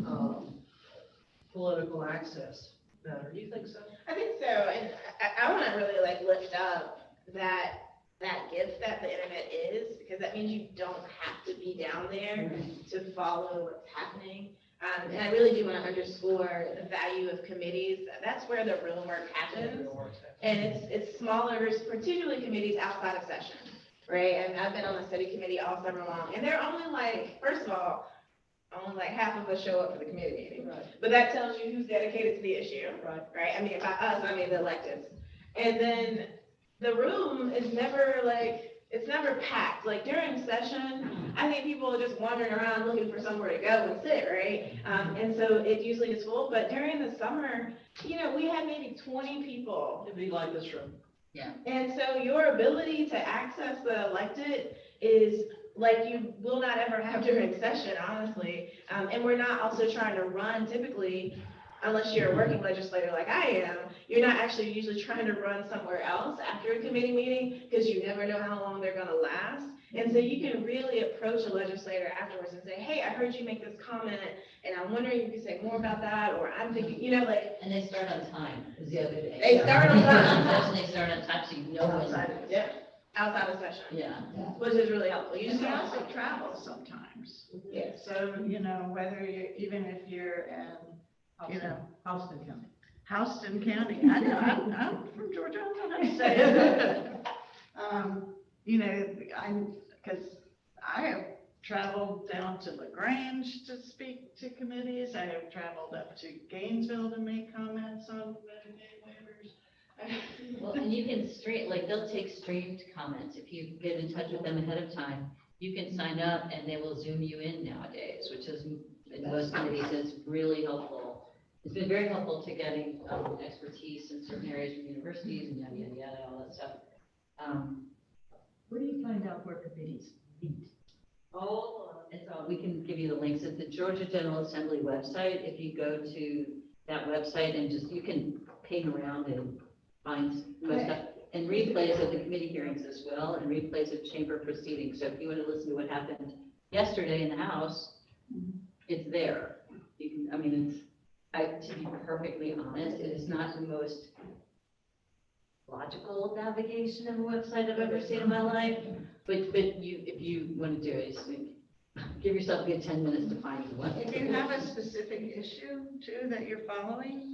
my political access better. Do you think so? I think so, and I want to really like lift up that gift that the internet is, because that means you don't have to be down there to follow what's happening. And I really do want to underscore the value of committees. That's where the real work happens. And it's smaller, particularly committees outside of session, right? And I've been on the study committee all summer long, and they're only like, first of all, only like half of us show up for the committee meeting. Right. But that tells you who's dedicated to the issue, Right. right? I mean, by us, I mean the electeds. And then the room is never like, it's never packed. Like during session, I think people are just wandering around looking for somewhere to go and sit, right? And so it usually is full. But during the summer, you know, we had maybe 20 people. It'd be like this room. Yeah. And so your ability to access the elected is like you will not ever have during session, honestly. And we're not also trying to run typically, unless you're a working legislator like I am, you're not actually usually trying to run somewhere else after a committee meeting, because you never know how long they're going to last. And so you can really approach a legislator afterwards and say, hey, I heard you make this comment, and I'm wondering if you could say more about that, or I'm thinking, you know, like. And they start on time, is the other day. They start on time. They start on time, so you know when. Yeah, outside of session. Yeah. Which is really helpful. You You just can don't also also travel sometimes. Yeah. So, you know, whether you, even if you're in, you know, Houston County. Houston County. I know, I'm from Georgia, I don't know how to say it. You know, because I have traveled down to LaGrange to speak to committees. I have traveled up to Gainesville to make comments on Medicaid waivers. Well, and you can they'll take streamed comments. If you get in touch with them ahead of time, you can sign up and they will Zoom you in nowadays, which is, in most committees, is really helpful. It's been very helpful to getting expertise in certain areas from universities and yada, yada, yada, all that stuff. out where committees meet. Oh, It's all, we can give you the links at the Georgia General Assembly website. If you go to that website and just, you can ping around and find most stuff. And replays of the committee hearings as well, and replays of chamber proceedings. So if you want to listen to what happened yesterday in the House, it's there. You can, I mean, to be perfectly honest, it is not the most logical navigation of a website I've ever seen in my life. But you, if you want to do it, just give yourself a good 10 minutes to find one. If you have a specific issue too that you're following,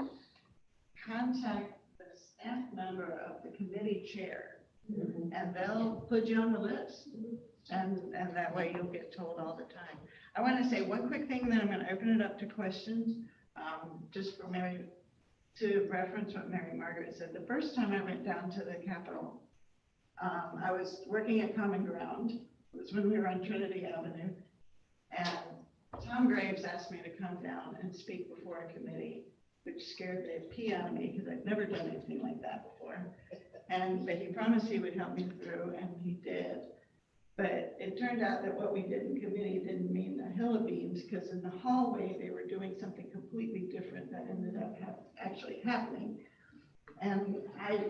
contact the staff member of the committee chair, and they'll put you on the list. And that way you'll get told all the time. I want to say one quick thing, then I'm going to open it up to questions, just for Mary, to reference what Mary Margaret said. The first time I went down to the Capitol, I was working at Common Ground. It was when we were on Trinity Avenue. And Tom Graves asked me to come down and speak before a committee, which scared the pee out of me because I've never done anything like that before. But he promised he would help me through, and he did. But it turned out that what we did in committee didn't mean a hill of beans, because in the hallway, they were doing something completely different that ended up actually happening. And I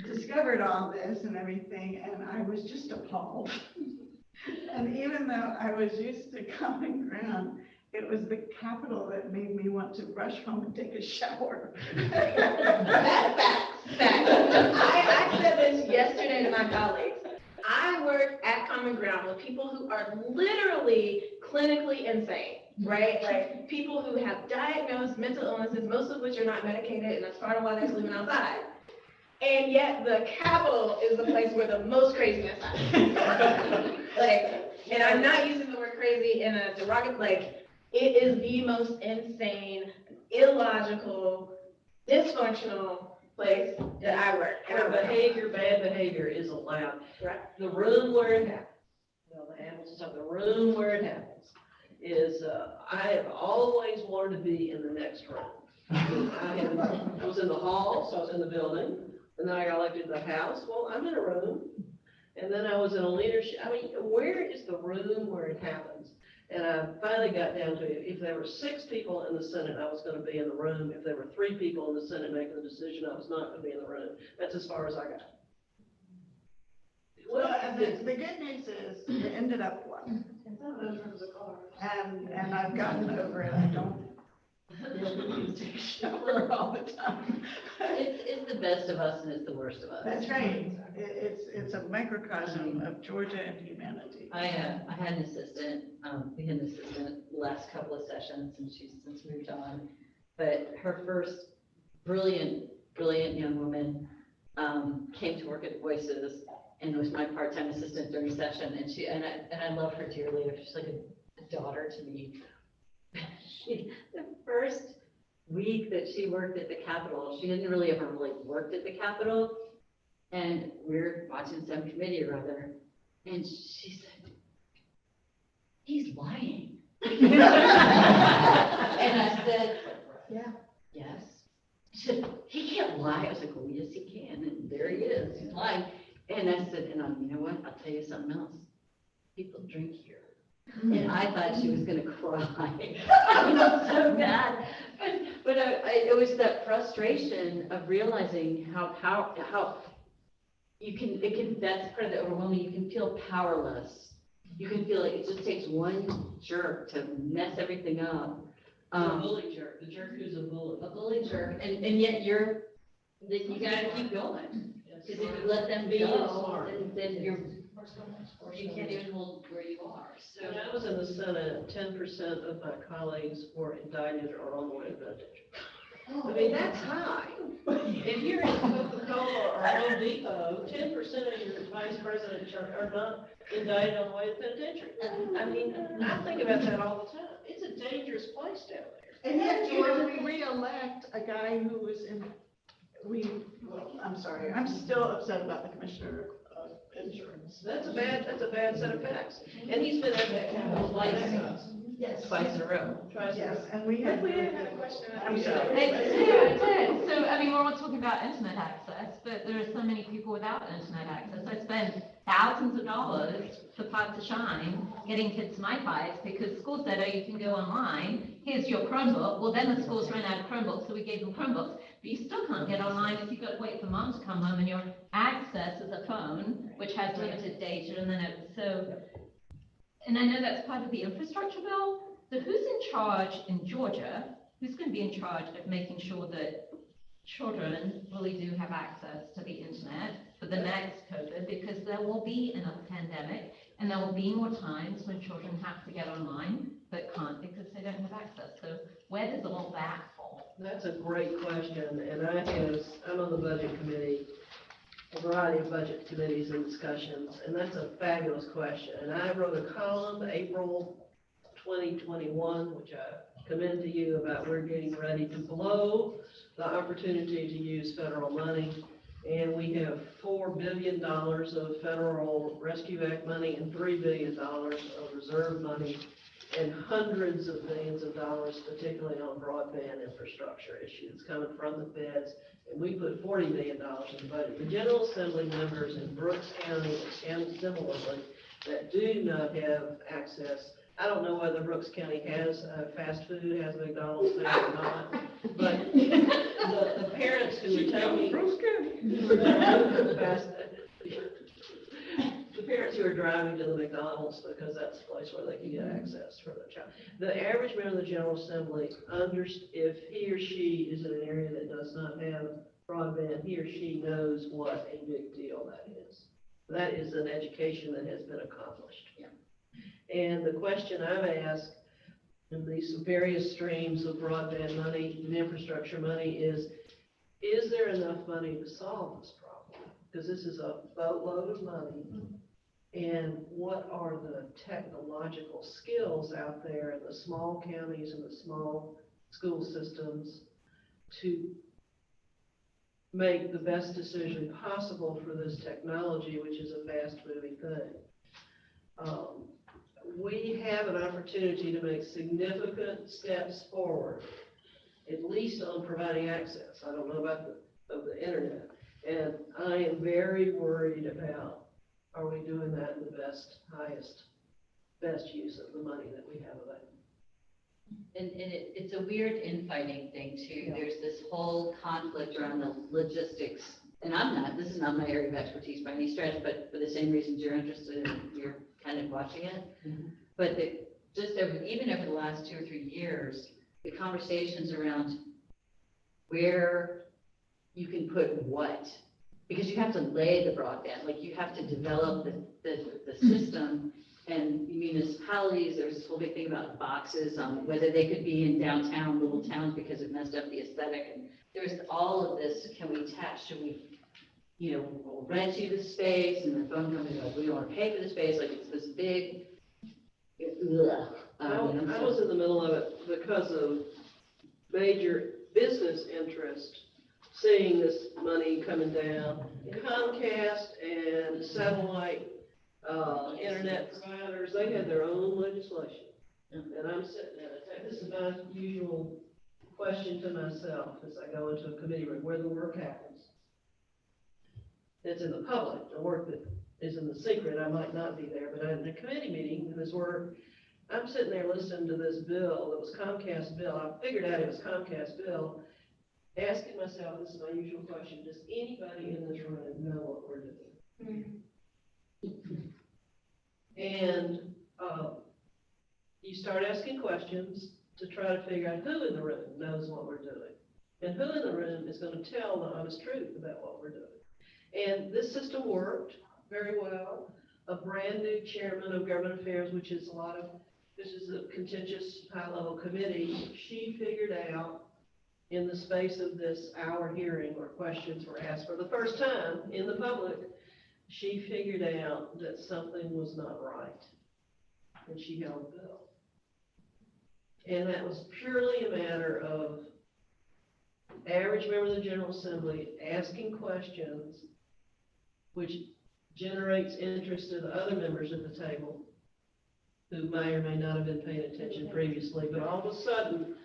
discovered all this and everything, and I was just appalled. And even though I was used to Common Ground, it was the Capitol that made me want to rush home and take a shower. That's facts. I said this yesterday to my colleagues. I work at Common Ground with people who are literally clinically insane, right? Like people who have diagnosed mental illnesses, most of which are not medicated, and that's part of why they're sleeping outside. And yet the Capitol is the place where the most craziness happens. And I'm not using the word crazy in a derogatory, it is the most insane, illogical, dysfunctional place that I work. where bad behavior is allowed. Right. The room where it happens, the Hamilton stuff, the room where it happens is, I have always wanted to be in the next room. I was in the hall, so I was in the building, and then I got elected to the House. Well, I'm in a room. And then I was in a leadership, where is the room where it happens? And I finally got down to, if there were 6 people in the Senate, I was going to be in the room. If there were 3 people in the Senate making the decision, I was not going to be in the room. That's as far as I got. Well, and the good news is it ended up one. And I've gotten over it. I don't really take a shower all the time. It's the best of us and it's the worst of us. That's right. It's a microcosm of Georgia and humanity. I had an assistant, we had an assistant the last couple of sessions, and she's since moved on. But her first brilliant young woman came to work at Voices and was my part-time assistant during session. And I love her dearly. She's like a daughter to me. The first week that she worked at the Capitol, she hadn't really ever worked at the Capitol. And we're watching some committee or other, and she said, "He's lying." And I said, "Yeah, yes." She said, "He can't lie." I was like, "Well, yes, he can." And there he is. He's lying. And I said, "And you know what? I'll tell you something else. People drink here." And I thought she was going to cry. I felt so bad. But it was that frustration of realizing how that's part of the overwhelming. You can feel powerless. You can feel like it just takes one jerk to mess everything up. A bully jerk, the jerk who's a bully. A bully jerk, and yet you gotta keep going. Because if you let them be, then you can't even hold where you are. So When I was in the Senate, 10% of my colleagues were indicted or on the way to penitentiary. That's high. If you're in Coca-Cola or Home Depot, 10% of your vice presidents are not indicted on the way to penitentiary. I think about that all the time. It's a dangerous place down there. And yet, we re-elect a guy who was I'm sorry, I'm still upset about the commissioner of insurance. That's a bad set of facts. And he's been at that Capitol twice. yes, twice in a row. Yes, and we had. We had a question. I'm sorry. It did. So, we're all talking about internet access, but there are so many people without internet access. I spent thousands of dollars for Part to Shine, getting kids MiFis, because the school said, oh, you can go online, here's your Chromebook. Well, then the schools ran out of Chromebooks, so we gave them Chromebooks. But you still can't get online if you've got to wait for mom to come home, and your access is a phone, which has limited data, and then and I know that's part of the infrastructure bill, so who's in charge in Georgia? Who's going to be in charge of making sure that children really do have access to the internet for the next COVID? Because there will be another pandemic, and there will be more times when children have to get online but can't because they don't have access. So where does all that fall? That's a great question, and I'm on the budget committee, a variety of budget committees and discussions, and that's a fabulous question. And I wrote a column April 2021, which I commend to you, about we're getting ready to blow the opportunity to use federal money. And we have $4 billion of federal Rescue Act money and $3 billion of reserve money and hundreds of millions of dollars, particularly on broadband infrastructure issues coming from the feds. And we put $40 billion in the budget. The General Assembly members in Brooks County and similarly that do not have access. I don't know whether Brooks County has fast food, has McDonald's there or not, but the parents who are taking the parents who are driving to the McDonald's because that's the place where they can get access for their child. The average member of the General Assembly, if he or she is in an area that does not have broadband, he or she knows what a big deal that is. That is an education that has been accomplished. Yeah. And the question I've asked in these various streams of broadband money and infrastructure money is there enough money to solve this problem? Because this is a boatload of money. And what are the technological skills out there in the small counties and the small school systems to make the best decision possible for this technology, which is a fast-moving thing? We have an opportunity to make significant steps forward, at least on providing access. I don't know about the internet. And I am very worried about, are we doing that in the best use of the money that we have available? And it's a weird infighting thing too. Yeah. There's this whole conflict around the logistics. And this is not my area of expertise by any stretch, but for the same reasons you're interested in, you're kind of watching it. Mm-hmm. But even over the last 2 or 3 years, the conversations around where you can put what, because you have to lay the broadband, like you have to develop the system, and municipalities, there's this whole big thing about boxes, whether they could be in downtown little towns because it messed up the aesthetic, and there's all of this, can we attach, should we, we'll rent you the space, and the phone company goes, we don't want to pay for the space, like it's this big, I was in the middle of it because of major business interest, seeing this money coming down. Comcast and satellite internet providers, they had their own legislation. And I'm sitting there, this is my usual question to myself as I go into a committee room, where the work happens. It's in the public, the work that is in the secret, I might not be there, but in a committee meeting, this work, I'm sitting there listening to this bill, that was Comcast bill, I figured out it was Comcast bill, asking myself, this is my usual question, does anybody in this room know what we're doing? Mm-hmm. And you start asking questions to try to figure out who in the room knows what we're doing, and who in the room is going to tell the honest truth about what we're doing. And this system worked very well. A brand new chairman of government affairs, which is this is a contentious high-level committee, she figured out in the space of this hour hearing where questions were asked for the first time in the public, she figured out that something was not right, and she held the bill. And that was purely a matter of average member of the General Assembly asking questions, which generates interest in the other members at the table who may or may not have been paying attention previously, but all of a sudden,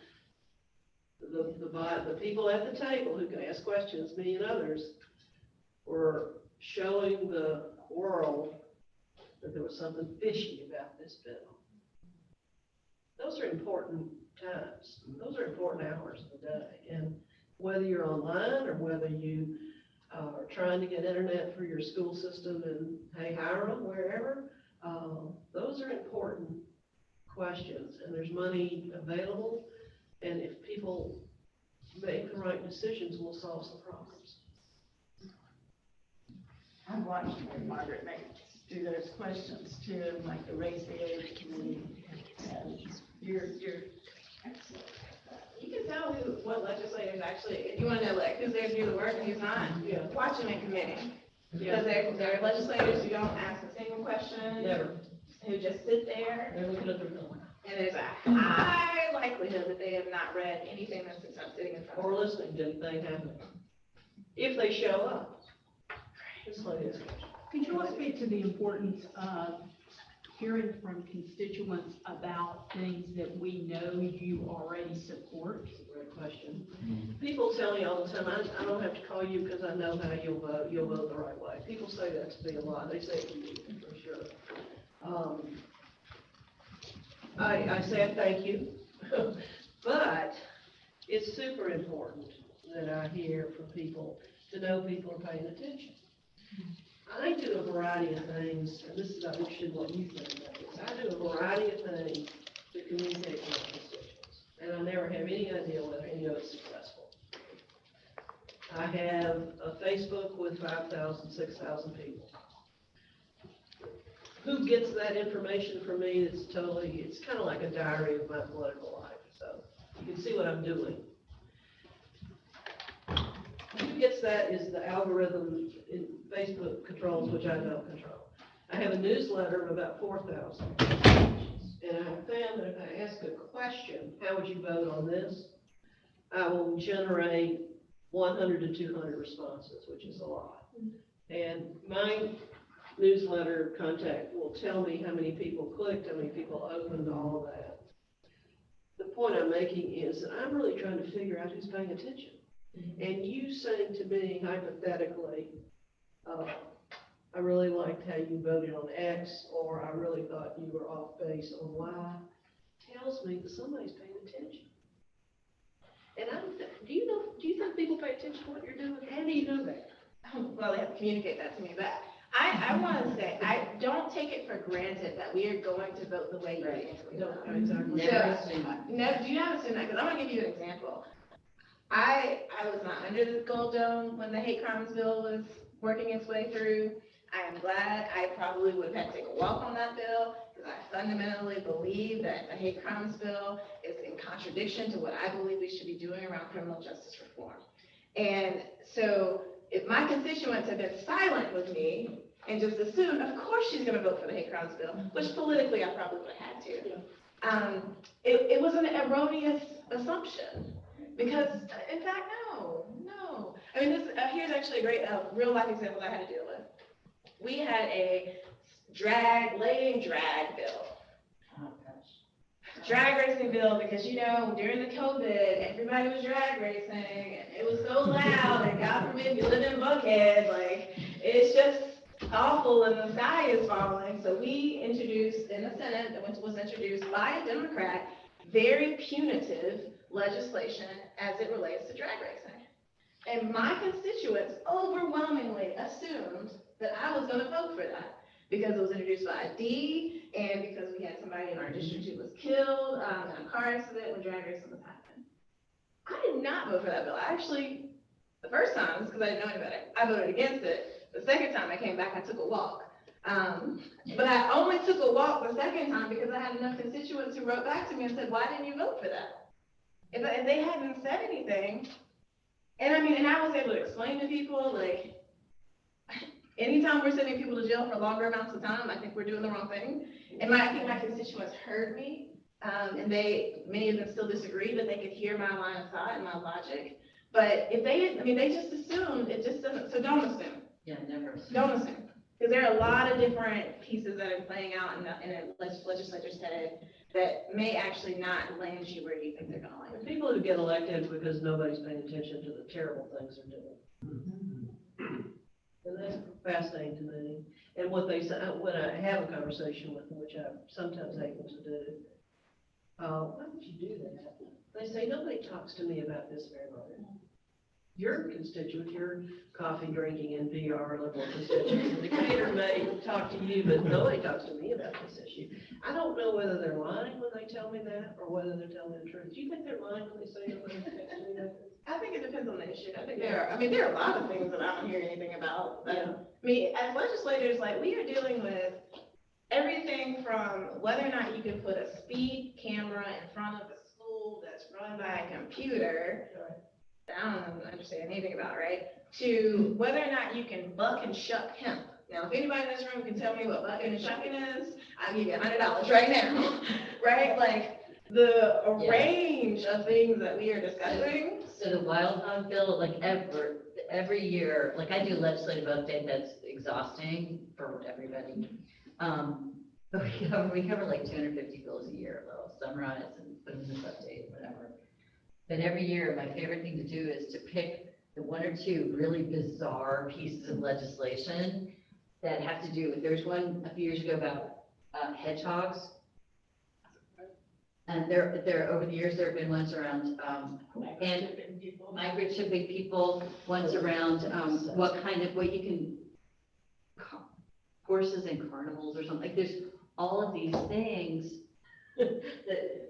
the people at the table who can ask questions, me and others, were showing the world that there was something fishy about this bill. Those are important times. Those are important hours of the day. And whether you're online or whether you are trying to get internet for your school system in, hey, Hiram, wherever, those are important questions. And there's money available. And if people make the right decisions, we'll solve some problems. I've watched Margaret do those questions too, like the Raise the Age Committee. And you're excellent. You can tell what legislators actually, if you want to know like who's there to do the work and who's not, Yeah. watch them in committee. Yeah. Because there are legislators who don't ask a single question. Never. Who just sit there, They're looking at their phone. and there's a high likelihood that they have not read anything that's sitting in front of them. Or listening to anything happening. If they show up. Just like this. Could you all speak to the importance of hearing from constituents about things that we know you already support? That's a great question. People tell me all the time, I don't have to call you because I know how you'll vote the right way. People say that to me a lot, they say it to me for sure. I say thank you, but it's super important that I hear from people to know people are paying attention. I do a variety of things, and this is, I'm interested in what you think about this. I do a variety of things to communicate with my constituents, and I never have any idea whether any of it's successful. I have a Facebook with 5,000, 6,000 people. Who gets that information from me? It's kind of like a diary of my political life, so you can see what I'm doing. Who gets that is the algorithm in Facebook controls, which I don't control. I have a newsletter of about 4,000 pages, and I have found that if I ask a question, how would you vote on this? I will generate 100 to 200 responses, which is a lot. And my newsletter contact will tell me how many people clicked, how many people opened, all of that. The point I'm making is that I'm really trying to figure out who's paying attention. And you saying to me hypothetically, I really liked how you voted on X, or I really thought you were off base on Y, tells me that somebody's paying attention. And do you think people pay attention to what you're doing? How do you know that? Well, they have to communicate that to me back. I want to say, I don't take it for granted that we are going to vote the way you think we No, vote. exactly. Never assume that. No, do not assume that, because I'm going to give you an example. I was not under the gold dome when the hate crimes bill was working its way through. I am glad. I probably would have had to take a walk on that bill, because I fundamentally believe that the hate crimes bill is in contradiction to what I believe we should be doing around criminal justice reform. And so if my constituents had been silent with me and just assumed, of course she's going to vote for the hate crimes bill, which politically I probably would have had to. It was an erroneous assumption. Because, in fact, no. I mean, here's actually a great real life example I had to deal with. We had a lane drag bill. Oh, gosh. Drag racing bill, because, during the COVID, everybody was drag racing, and it was so loud, and God forbid you live in Buckhead, like, it's just awful, and the sky is falling. So we introduced, in the Senate, which was introduced by a Democrat, very punitive legislation as it relates to drag racing. And my constituents overwhelmingly assumed that I was going to vote for that because it was introduced by a D, and because we had somebody in our district who was killed in a car accident when drag racing was happening. I did not vote for that bill. I actually, the first time, because I didn't know any better, I voted against it. The second time I came back, I took a walk. But I only took a walk the second time because I had enough constituents who wrote back to me and said, why didn't you vote for that? If they hadn't said anything, and I was able to explain to people, like, anytime we're sending people to jail for longer amounts of time, I think we're doing the wrong thing. And I think my constituents heard me, and many of them still disagree, but they could hear my line of thought and my logic. But if they didn't, they just assumed, it just doesn't, so don't assume. Yeah, never assume. Don't assume. Because there are a lot of different pieces that are playing out in a legislature's head that may actually not land you where you think they're going to land. The people who get elected because nobody's paying attention to the terrible things they're doing. And That's fascinating to me. And what they say, when I have a conversation with them, which I sometimes able to do, why would you do that? They say, nobody talks to me about this very much. Your constituent, your coffee drinking NPR liberal constituents, the Decatur may talk to you, but nobody talks to me about this issue. I don't know whether they're lying when they tell me that, or whether they're telling the truth. Do you think they're lying when they say nobody talks to me about this? I think it depends on the issue. I think there are a lot of things that I don't hear anything about. Yeah. I mean, as legislators, like, we are dealing with everything from whether or not you can put a speed camera in front of a school that's run by a computer, that I don't understand anything about, right? To whether or not you can buck and shuck hemp. Now, if anybody in this room can tell me what bucking and shucking is, I'll give you $100 right now, right? Like, the range of things that we are discussing. So the wild hog bill, like every year, like I do legislative update, that's exhausting for everybody. But we cover like 250 bills a year, they'll summarize and put in this update, whatever. But every year, my favorite thing to do is to pick the one or two really bizarre pieces of legislation that have to do with, there's one a few years ago about hedgehogs. And there over the years, there have been ones around, migrant shipping people, ones around, what you can, horses and carnivals or something, like there's all of these things that,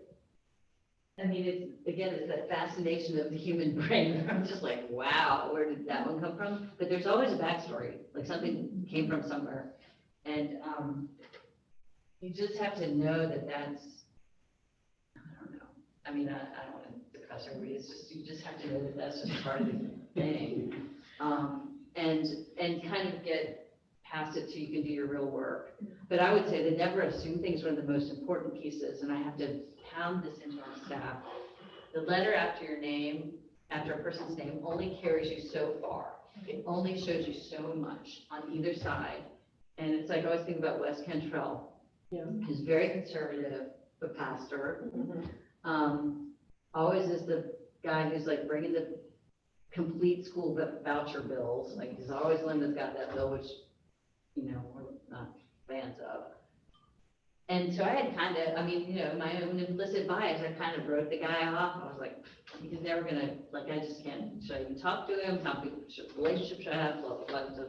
I mean, it's that fascination of the human brain. I'm just like, wow, where did that one come from? But there's always a backstory, like something came from somewhere. And you just have to know that that's, I don't know. I mean, I don't want to discuss everybody. It's just, you just have to know that that's just part of the thing. And kind of get past it so you can do your real work. But I would say that never assume things are one of the most important pieces, and I have to pound this into our staff. The letter after your name, after a person's name, only carries you so far. It only shows you so much on either side. And it's like, I always think about Wes Cantrell. Yeah. He's very conservative, but pastor. Always is the guy who's like bringing the complete school voucher bills. Like, he's always the one that's got that bill, which, you know, we're not fans of. And so I had kind of, I mean, you know, my own implicit bias, I kind of wrote the guy off. I was like, he's never gonna, like, I just can't, should I even talk to him? How big relationship should I have? Blah, blah, blah. So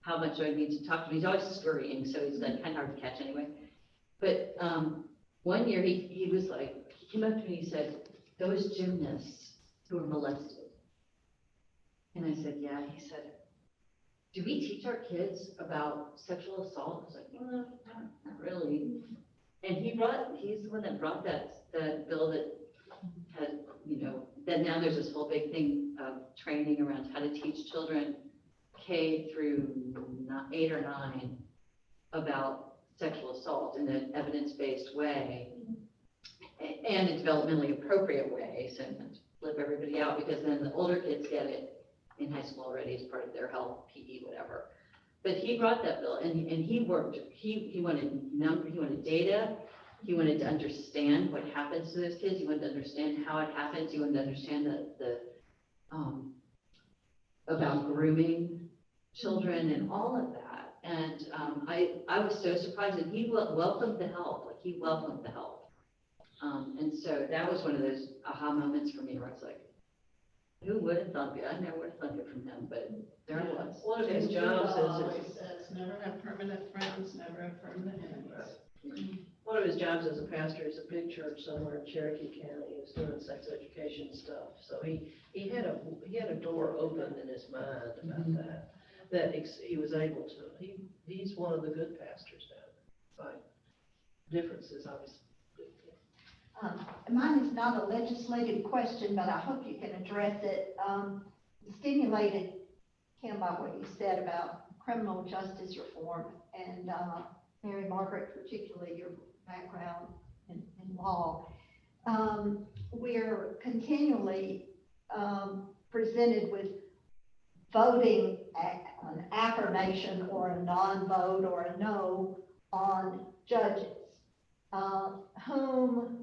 how much do I need to talk to him? He's always scurrying, so he's like kind of hard to catch anyway. But one year he was like, he came up to me and he said, those gymnasts who were molested. And I said, yeah. He said, do we teach our kids about sexual assault? I was like, well, not really. And he's the one that brought that bill that had, you know, that now there's this whole big thing of training around how to teach children K through 8 or 9 about sexual assault in an evidence-based way and a developmentally appropriate way, so not to flip everybody out, because then the older kids get it in high school already as part of their health, PE, whatever. But he brought that bill, and he worked, he wanted data, he wanted to understand what happens to those kids, he wanted to understand how it happens, he wanted to understand about grooming children and all of that. And I was so surprised, and he welcomed the help, like he welcomed the help. And so that was one of those aha moments for me where I was like, who would have thunk it? I never would have thunk it from him, but there it was. One of his jobs Always says, never have permanent friends, never have permanent enemies. One of his jobs as a pastor is a big church somewhere in Cherokee County. He was doing sex education stuff. So he had a door open in his mind about that he was able to. He's one of the good pastors now. Like, differences, obviously. Mine is not a legislative question, but I hope you can address it. Stimulated, Kim, by what you said about criminal justice reform, and Mary Margaret, particularly your background in law. We're continually presented with voting an affirmation or a non-vote or a no on judges, whom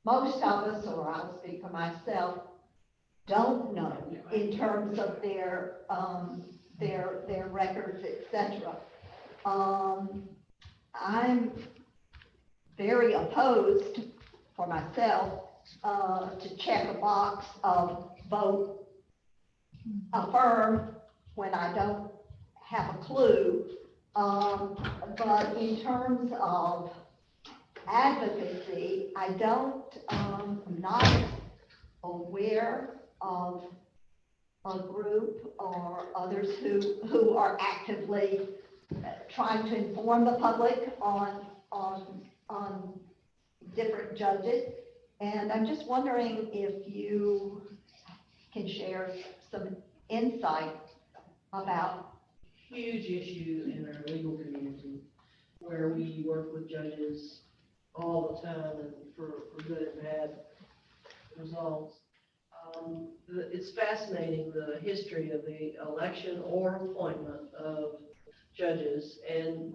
most of us, or I'll speak for myself, don't know in terms of their their records, etc. I'm very opposed for myself to check a box of vote affirm when I don't have a clue. But in terms of advocacy, I'm not aware of a group or others who are actively trying to inform the public on different judges. And I'm just wondering if you can share some insight about. Huge issue in our legal community where we work with judges all the time and for good and bad results. It's fascinating, the history of the election or appointment of judges, and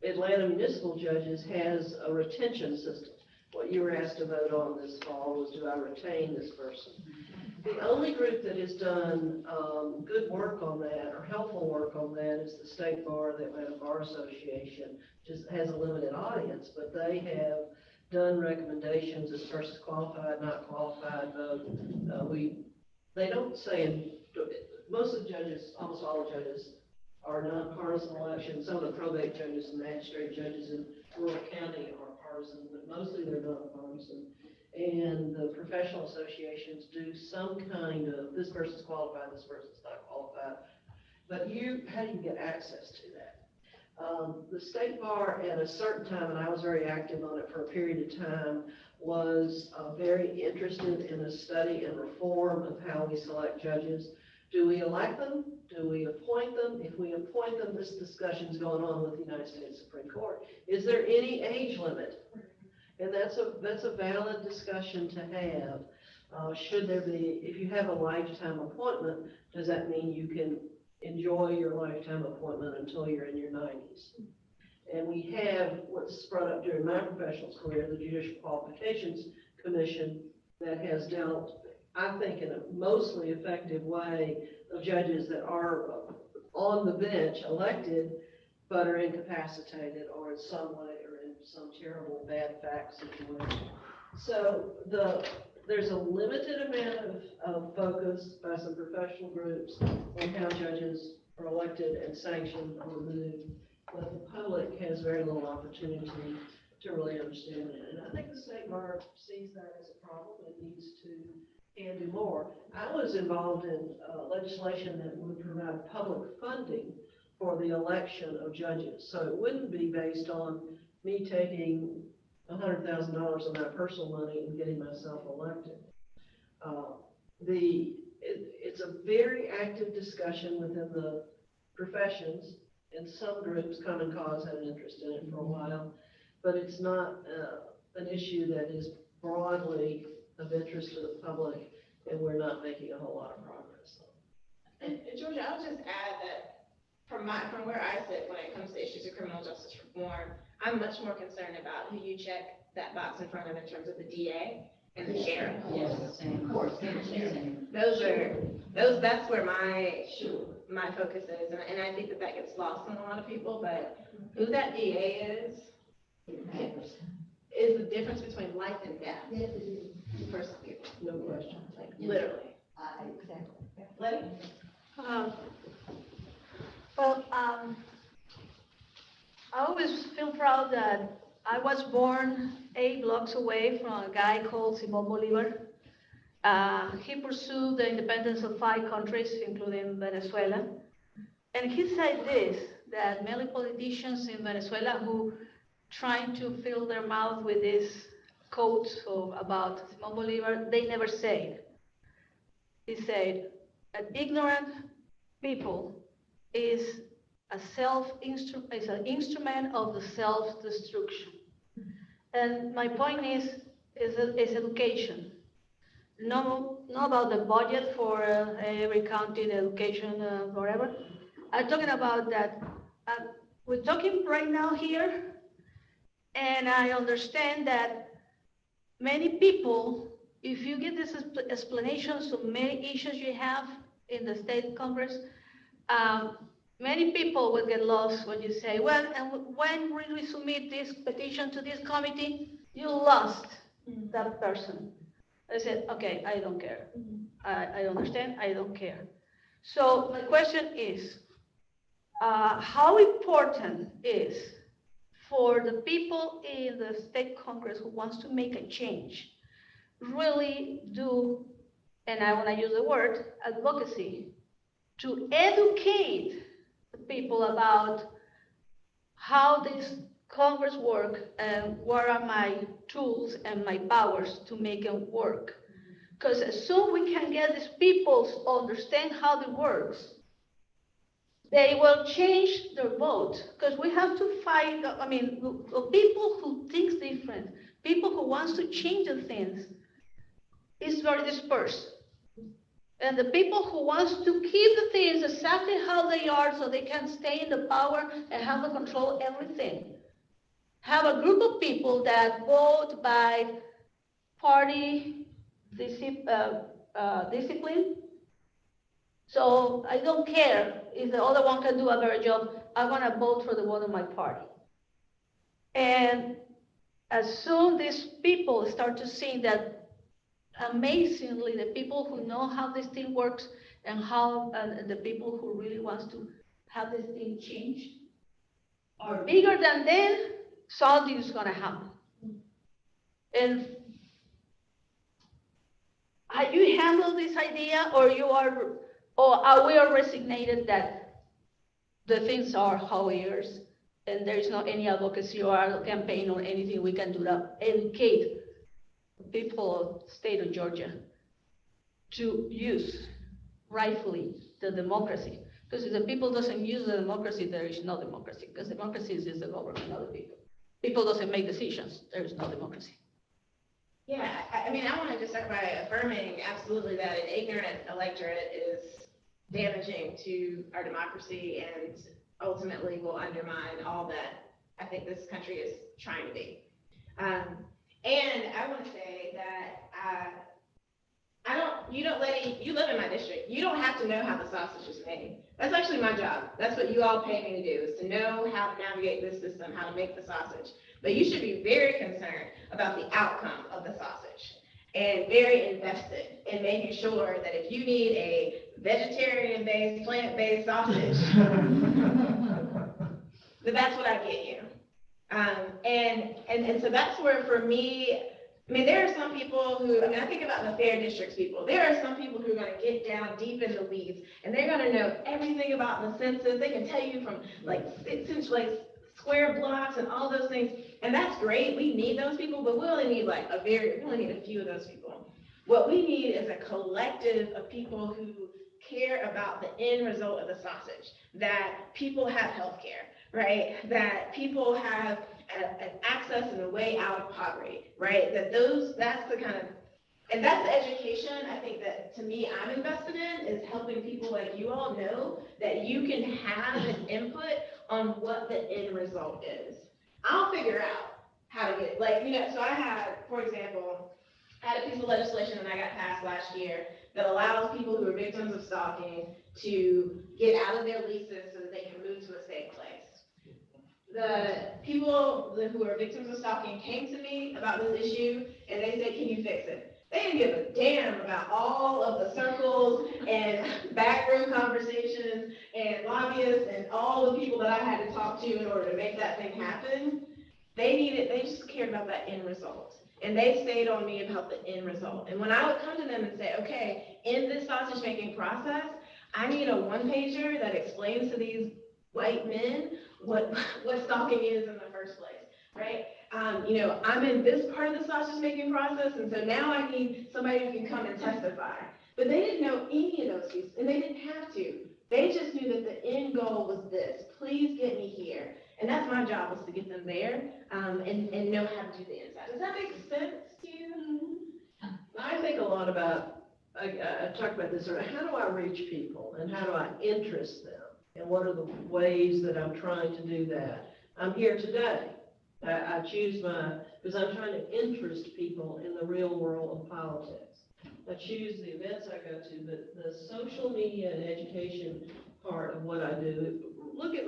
Atlanta Municipal Judges has a retention system. What you were asked to vote on this fall was, do I retain this person? The only group that has done good work on that or helpful work on that is the State Bar, the Atlanta Bar Association, which has a limited audience, but they have done recommendations as versus qualified, not qualified vote. They don't say, most of the judges, almost all the judges are non-partisan elections. Some of the probate judges and magistrate judges in rural county are partisan, but mostly they're non-partisan. And the professional associations do some kind of, this person's qualified, this person's not qualified. But how do you get access to that? The State Bar at a certain time, and I was very active on it for a period of time, was very interested in a study and reform of how we select judges. Do we elect them? Do we appoint them? If we appoint them, this discussion's going on with the United States Supreme Court. Is there any age limit? And that's a valid discussion to have. Should there be, if you have a lifetime appointment, does that mean you can enjoy your lifetime appointment until you're in your 90s? And we have what's brought up during my professional career, the Judicial Qualifications Commission, that has dealt, I think, in a mostly effective way of judges that are on the bench elected, but are incapacitated or in some way or in some terrible bad fact situation. So there's a limited amount of focus by some professional groups on how judges are elected and sanctioned or removed, but the public has very little opportunity to really understand it. And I think the State Bar sees that as a problem and needs to and do more. I was involved in legislation that would provide public funding for the election of judges. So it wouldn't be based on me taking $100,000 of my personal money and getting myself elected. It's a very active discussion within the professions, and some groups, Common Cause, had an interest in it for a while, but it's not an issue that is broadly of interest to the public, and we're not making a whole lot of progress. And Georgia, I'll just add that from where I sit when it comes to issues of criminal justice reform, I'm much more concerned about who you check that box in front of in terms of the DA and the sheriff. Yes, same. Of course. Same. That's where my focus is, and I think that gets lost on a lot of people, but who that DA is the difference between life and death. Yes, it is. For some people, No question. like literally. Exactly. Letty? I always feel proud that I was born 8 blocks away from a guy called Simon Bolivar. He pursued the independence of 5 countries, including Venezuela. And he said this, that many politicians in Venezuela who trying to fill their mouth with these quotes about Simon Bolivar, they never say it. He said, an ignorant people is an instrument of the self-destruction. And my point is education. Not about the budget for every county, the education, whatever. I'm talking about that. We're talking right now here, and I understand that many people, if you get these explanations of many issues you have in the state Congress, Many people will get lost when you say, well, and when will we submit this petition to this committee? You lost that person. I said, okay, I don't care. I understand, I don't care. So my question is, how important is for the people in the state Congress who wants to make a change, really do, and I want to use the word, advocacy, to educate the people about how this Congress work and what are my tools and my powers to make it work. Because as soon we can get these people to understand how it works, they will change their vote. Because we have to fight, the people who think different, people who wants to change the things, is very dispersed. And the people who wants to keep the things exactly how they are so they can stay in the power and have the control everything, have a group of people that vote by party discipline. So I don't care if the other one can do a better job. I want to vote for the one of my party. And as soon these people start to see that amazingly, the people who know how this thing works and how the people who really wants to have this thing changed are bigger than them, something is going to happen. And have you handled this idea, or are we all resignated that the things are how it is, and there is not any advocacy or campaign or anything we can do to educate people of the state of Georgia to use rightfully the democracy? Because if the people doesn't use the democracy, there is no democracy, because democracy is the government of the people. People doesn't make decisions, there is no democracy. Yeah, I mean, I want to just start by affirming absolutely that an ignorant electorate is damaging to our democracy and ultimately will undermine all that I think this country is trying to be. And I want to say that you live in my district. You don't have to know how the sausage is made. That's actually my job. That's what you all pay me to do, is to know how to navigate this system, how to make the sausage. But you should be very concerned about the outcome of the sausage and very invested in making sure that if you need a vegetarian-based, plant-based sausage, that's what I get you. And so that's where, for me, I mean, there are some people who, I think about the fair districts people. There are some people who are going to get down deep in the weeds, and they're going to know everything about the census. They can tell you from square blocks and all those things, and that's great. We need those people, but we only need a few of those people. What we need is a collective of people who care about the end result of the sausage, that people have health care, right? That people have an access and a way out of poverty, right? That's the kind of, and that's the education I think that, to me, I'm invested in, is helping people like you all know that you can have an input on what the end result is. I'll figure out how to get, so I had, for example, I had a piece of legislation that I got passed last year that allows people who are victims of stalking to get out of their leases so that they can move to a safe place. The people who are victims of stalking came to me about this issue, and they said, can you fix it? They didn't give a damn about all of the circles and backroom conversations and lobbyists and all the people that I had to talk to in order to make that thing happen. They just cared about that end result. And they stayed on me about the end result. And when I would come to them and say, okay, in this sausage making process, I need a one-pager that explains to these white men what stalking is in the first place, right? I'm in this part of the sausage making process, and so now I need somebody who can come and testify. But they didn't know any of those pieces, and they didn't have to. They just knew that the end goal was this: please get me here. And that's my job, was to get them there, and know how to do the inside. Does that make sense to you? I think a lot about, I talked about this earlier, how do I reach people and how do I interest them? And what are the ways that I'm trying to do that? I'm here today. I choose because I'm trying to interest people in the real world of politics. I choose the events I go to, but the social media and education part of what I do. Look at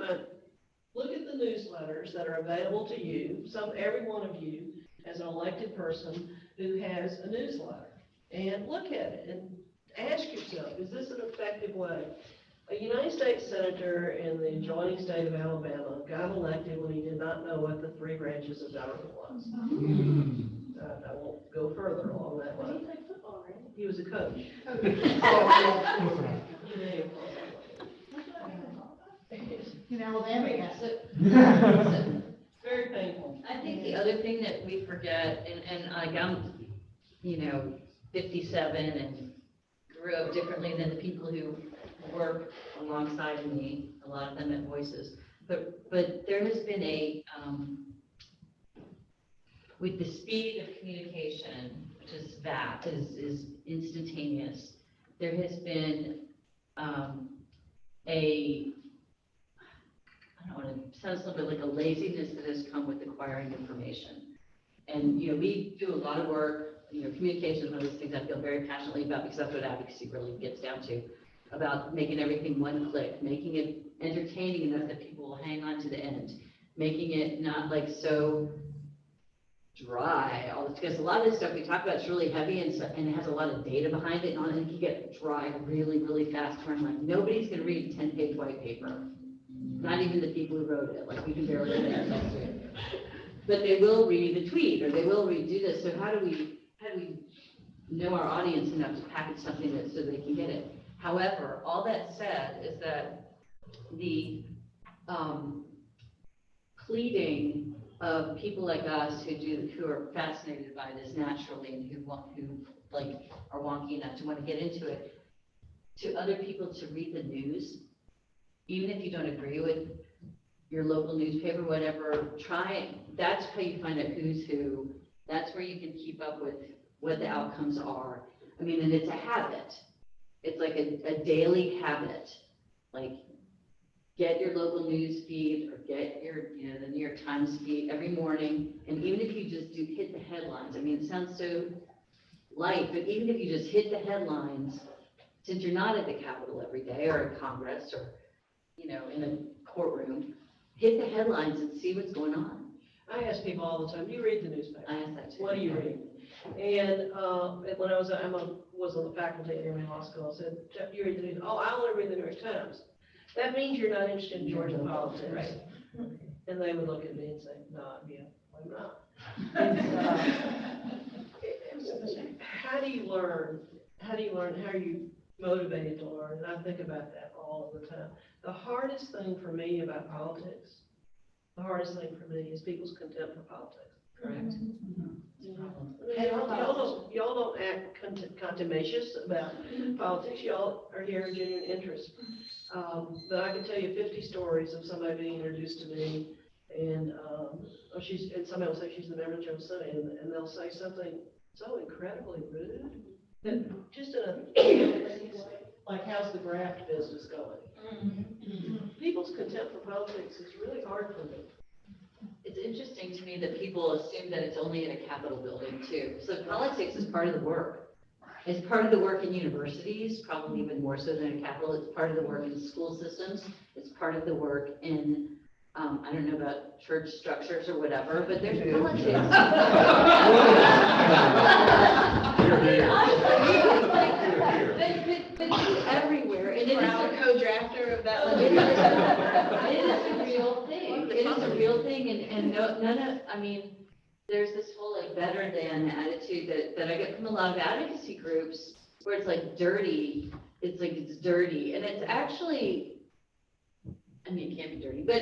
the newsletters that are available to you, every one of you, as an elected person who has a newsletter. And look at it and ask yourself, is this an effective way? A United States Senator in the adjoining state of Alabama got elected when he did not know what the three branches of government was. I won't go further along that line. He played football, right? He was a coach. In Alabama, yes. Very painful. I think the other thing that we forget, and like I'm, 57 and grew up differently than the people who work alongside me, a lot of them at Voices. But there has been with the speed of communication, which is is instantaneous, there has been I don't want to, sounds a little bit like a laziness that has come with acquiring information. And, we do a lot of work, communication is one of those things I feel very passionately about because that's what advocacy really gets down to, about making everything one click, making it entertaining enough that people will hang on to the end, making it not like so dry, because a lot of this stuff we talk about is really heavy and it has a lot of data behind it, and it can get dry really, really fast. Where I'm like, nobody's going to read a 10-page white paper. Not even the people who wrote it, like we can barely read it. But they will read a tweet, or they will do this. So how do we know our audience enough to package something so they can get it? However, all that said is that the pleading of people like us who are fascinated by this naturally and who are wonky enough to want to get into it, to other people to read the news, even if you don't agree with your local newspaper, whatever, that's how you find out who's who. That's where you can keep up with what the outcomes are. I mean, and it's a habit. It's like a daily habit. Like, get your local news feed or get your, the New York Times feed every morning. And even if you just hit the headlines, I mean, it sounds so light, but even if you just hit the headlines, since you're not at the Capitol every day or at Congress or, in a courtroom, hit the headlines and see what's going on. I ask people all the time, do you read the newspaper? I ask that too. What do you read? And when I was on the faculty at Emory Law School, I said, Jeff, you read the news? Oh, I only read the New York Times. That means you're not interested in Georgia politics. Right. And they would look at me and say, no, yeah, I'm not. How do you learn? How are you motivated to learn? And I think about that all the time. The hardest thing for me about politics, is people's contempt for politics. Correct. Y'all don't act contumacious about politics. Y'all are here in genuine interest. But I can tell you 50 stories of somebody being introduced to me, and somebody will say she's the member of the General Assembly, and they'll say something so incredibly rude that just like, how's the graft business going? People's contempt for politics is really hard for me. It's interesting to me that people assume that it's only in a Capitol building too. So politics is part of the work. It's part of the work in universities, probably even more so than a Capitol. It's part of the work in school systems. It's part of the work in, I don't know about church structures or whatever, but there's politics. But everywhere. And I'm a co-drafter of that it legislation. is a real thing. It is a real thing, and there's this whole like better than attitude that I get from a lot of advocacy groups where it's like dirty. It's like it's dirty, and it's actually, it can't be dirty, but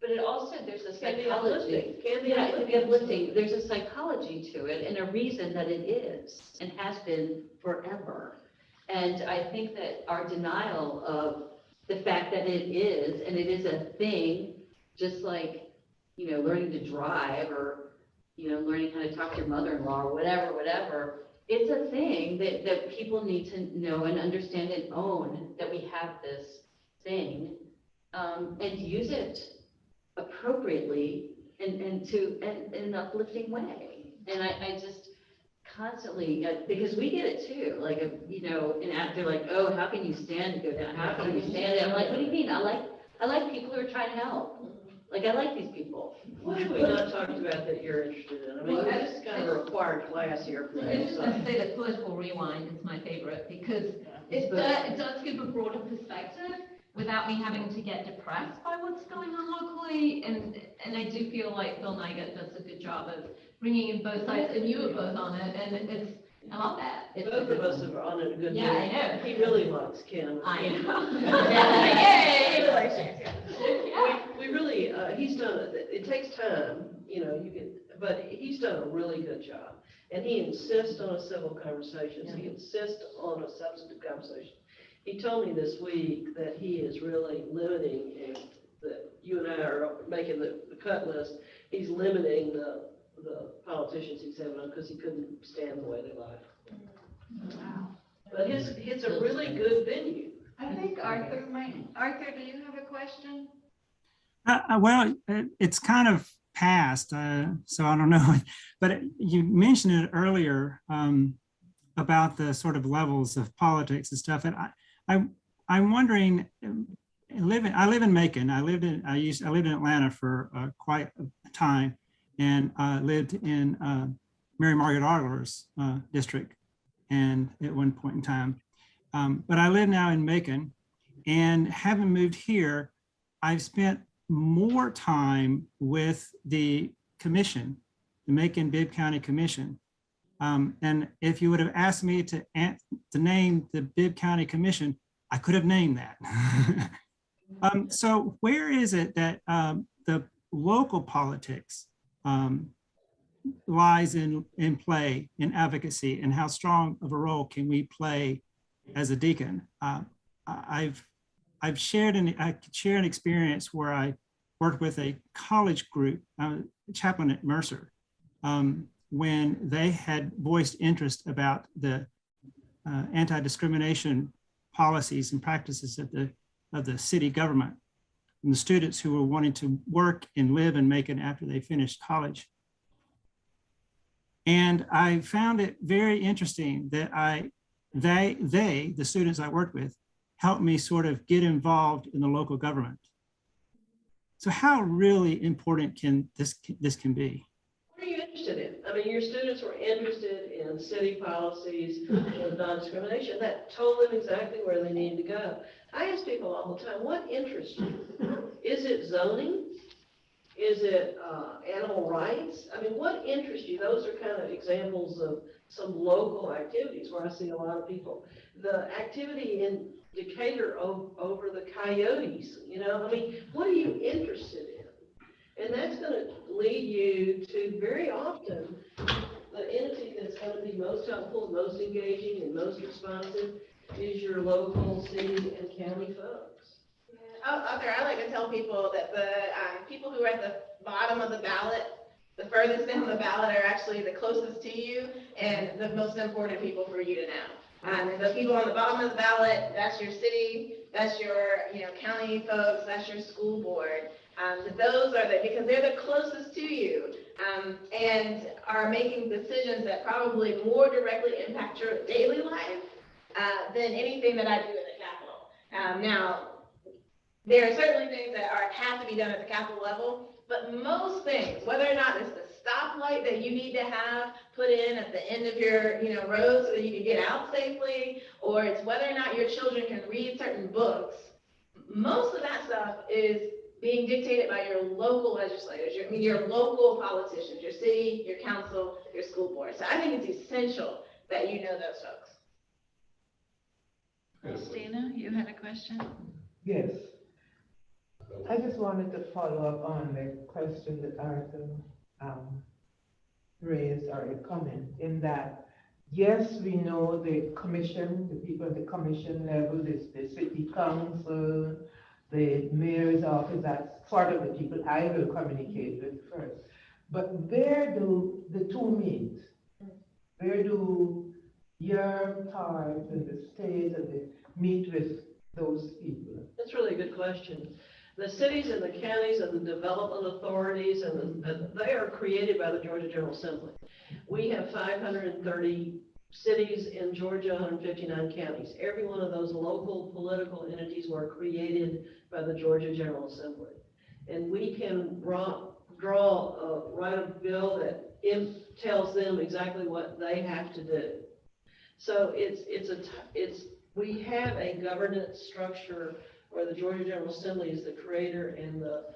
it also, there's a psychology. It can be uplifting. There's a psychology to it and a reason that it is and has been forever. And I think that our denial of the fact that it is, and it is a thing, just like, learning to drive or, learning how to talk to your mother-in-law or whatever, it's a thing that people need to know and understand and own, that we have this thing, and use it appropriately and in an uplifting way. And I just constantly, because we get it too, like, you know, and they're like, oh, how can you stand to go down? How can you stand it? I'm like, what do you mean? I like people who are trying to help. Like, I like these people. What have we not talked about that you're interested in? I mean, Well, this is kind of a required class here for I was just you. going to say that political rewind is my favorite because it does give a broader perspective without me having to get depressed by what's going on locally. And I do feel like Phil Nygaard does a good job of bringing in both sides, and you were both on it, and I love that. Both of us are on it a good Yeah, deal. I know. He really likes Kim. I know. Yay! We really, he's done it. It takes time, you know, but he's done a really good job. And he insists on a civil conversation. He insists on a substantive conversation. He told me this week that he is really limiting, and that you and I are making the cut list. He's limiting the politicians he's having on because he couldn't stand the way they lied. Wow. But it's a really good venue. I think Arthur do you have a question? Well, it's kind of past, so I don't know. But you mentioned it earlier about the sort of levels of politics and stuff. And I'm wondering. I live in Macon. I lived in Atlanta for quite a time, and lived in Mary Margaret Arler's district, and at one point in time. But I live now in Macon, and having moved here, I've spent more time with the commission, the Macon-Bibb County Commission. And if you would have asked me to name the Bibb County Commission, I could have named that. So where is it that the local politics lies in play in advocacy, and how strong of a role can we play as a deacon? I've shared an experience where I worked with a college group, chaplain at Mercer, when they had voiced interest about the anti-discrimination policies and practices of the city government, and the students who were wanting to work and live in Macon after they finished college. And I found it very interesting that the students I worked with, helped me sort of get involved in the local government. So how really important can this be? What are you interested in? I mean, your students were interested in city policies and non-discrimination. That told them exactly where they needed to go. I ask people all the time, what interests you? Is it zoning? Is it animal rights? I mean, what interests you? Those are kind of examples of some local activities where I see a lot of people. The activity in Decatur over the coyotes, you know, I mean, what are you interested in? And that's going to lead you to, very often, the entity that's going to be most helpful, most engaging, and most responsive is your local city and county folks. Arthur, I like to tell people that the people who are at the bottom of the ballot, the furthest down the ballot, are actually the closest to you and the most important people for you to know. And the people on the bottom of the ballot, that's your city, that's your county folks, that's your school board. Those are because they're the closest to you and are making decisions that probably more directly impact your daily life than anything that I do in the Capitol. Now, there are certainly things that have to be done at the Capitol level, but most things, whether or not it's the stoplight that you need to have put in at the end of your road so that you can get out safely, or it's whether or not your children can read certain books, most of that stuff is being dictated by your local legislators, your local politicians, your city, your council, your school board. So I think it's essential that you know those folks. Christina, you had a question? Yes. I just wanted to follow up on the question that Arthur raised, or a comment, in that, yes, we know the commission, the people at the commission level, the city council, the mayor's office, that's sort of the people I will communicate with first. But where do the two meet? Where do your part and the state and the meet with those people? That's really a good question. The cities and the counties and the development authorities, they are created by the Georgia General Assembly. We have 530 cities in Georgia, 159 counties. Every one of those local political entities were created by the Georgia General Assembly. And we can write a bill that tells them exactly what they have to do. So we have a governance structure where the Georgia General Assembly is the creator and the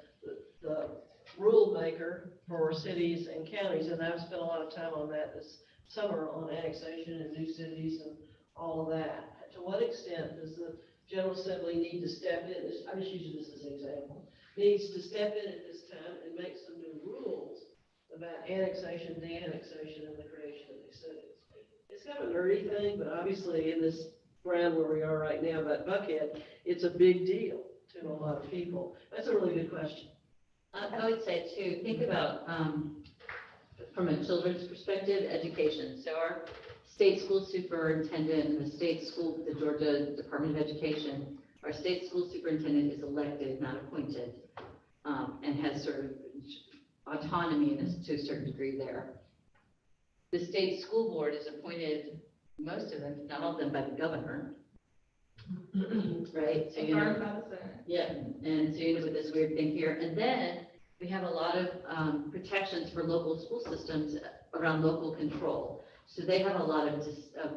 rule maker for cities and counties. And I've spent a lot of time on that this summer on annexation and new cities and all of that. To what extent does the General Assembly need to step in? I'm just using this as an example. Needs to step in at this time and make some new rules about annexation, de-annexation, and the creation of these cities. It's kind of a nerdy thing, but obviously in this ground where we are right now about Buckhead, it's a big deal to a lot of people. That's a really good question. I would say too, think about, from a children's perspective, education. So our state school superintendent, the Georgia Department of Education, our state school superintendent is elected, not appointed, and has sort of autonomy to a certain degree there. The state school board is appointed, most of them, not all of them, by the governor. Right? So, yeah, and so you end up with this weird thing here. And then we have a lot of protections for local school systems around local control. So they have a lot of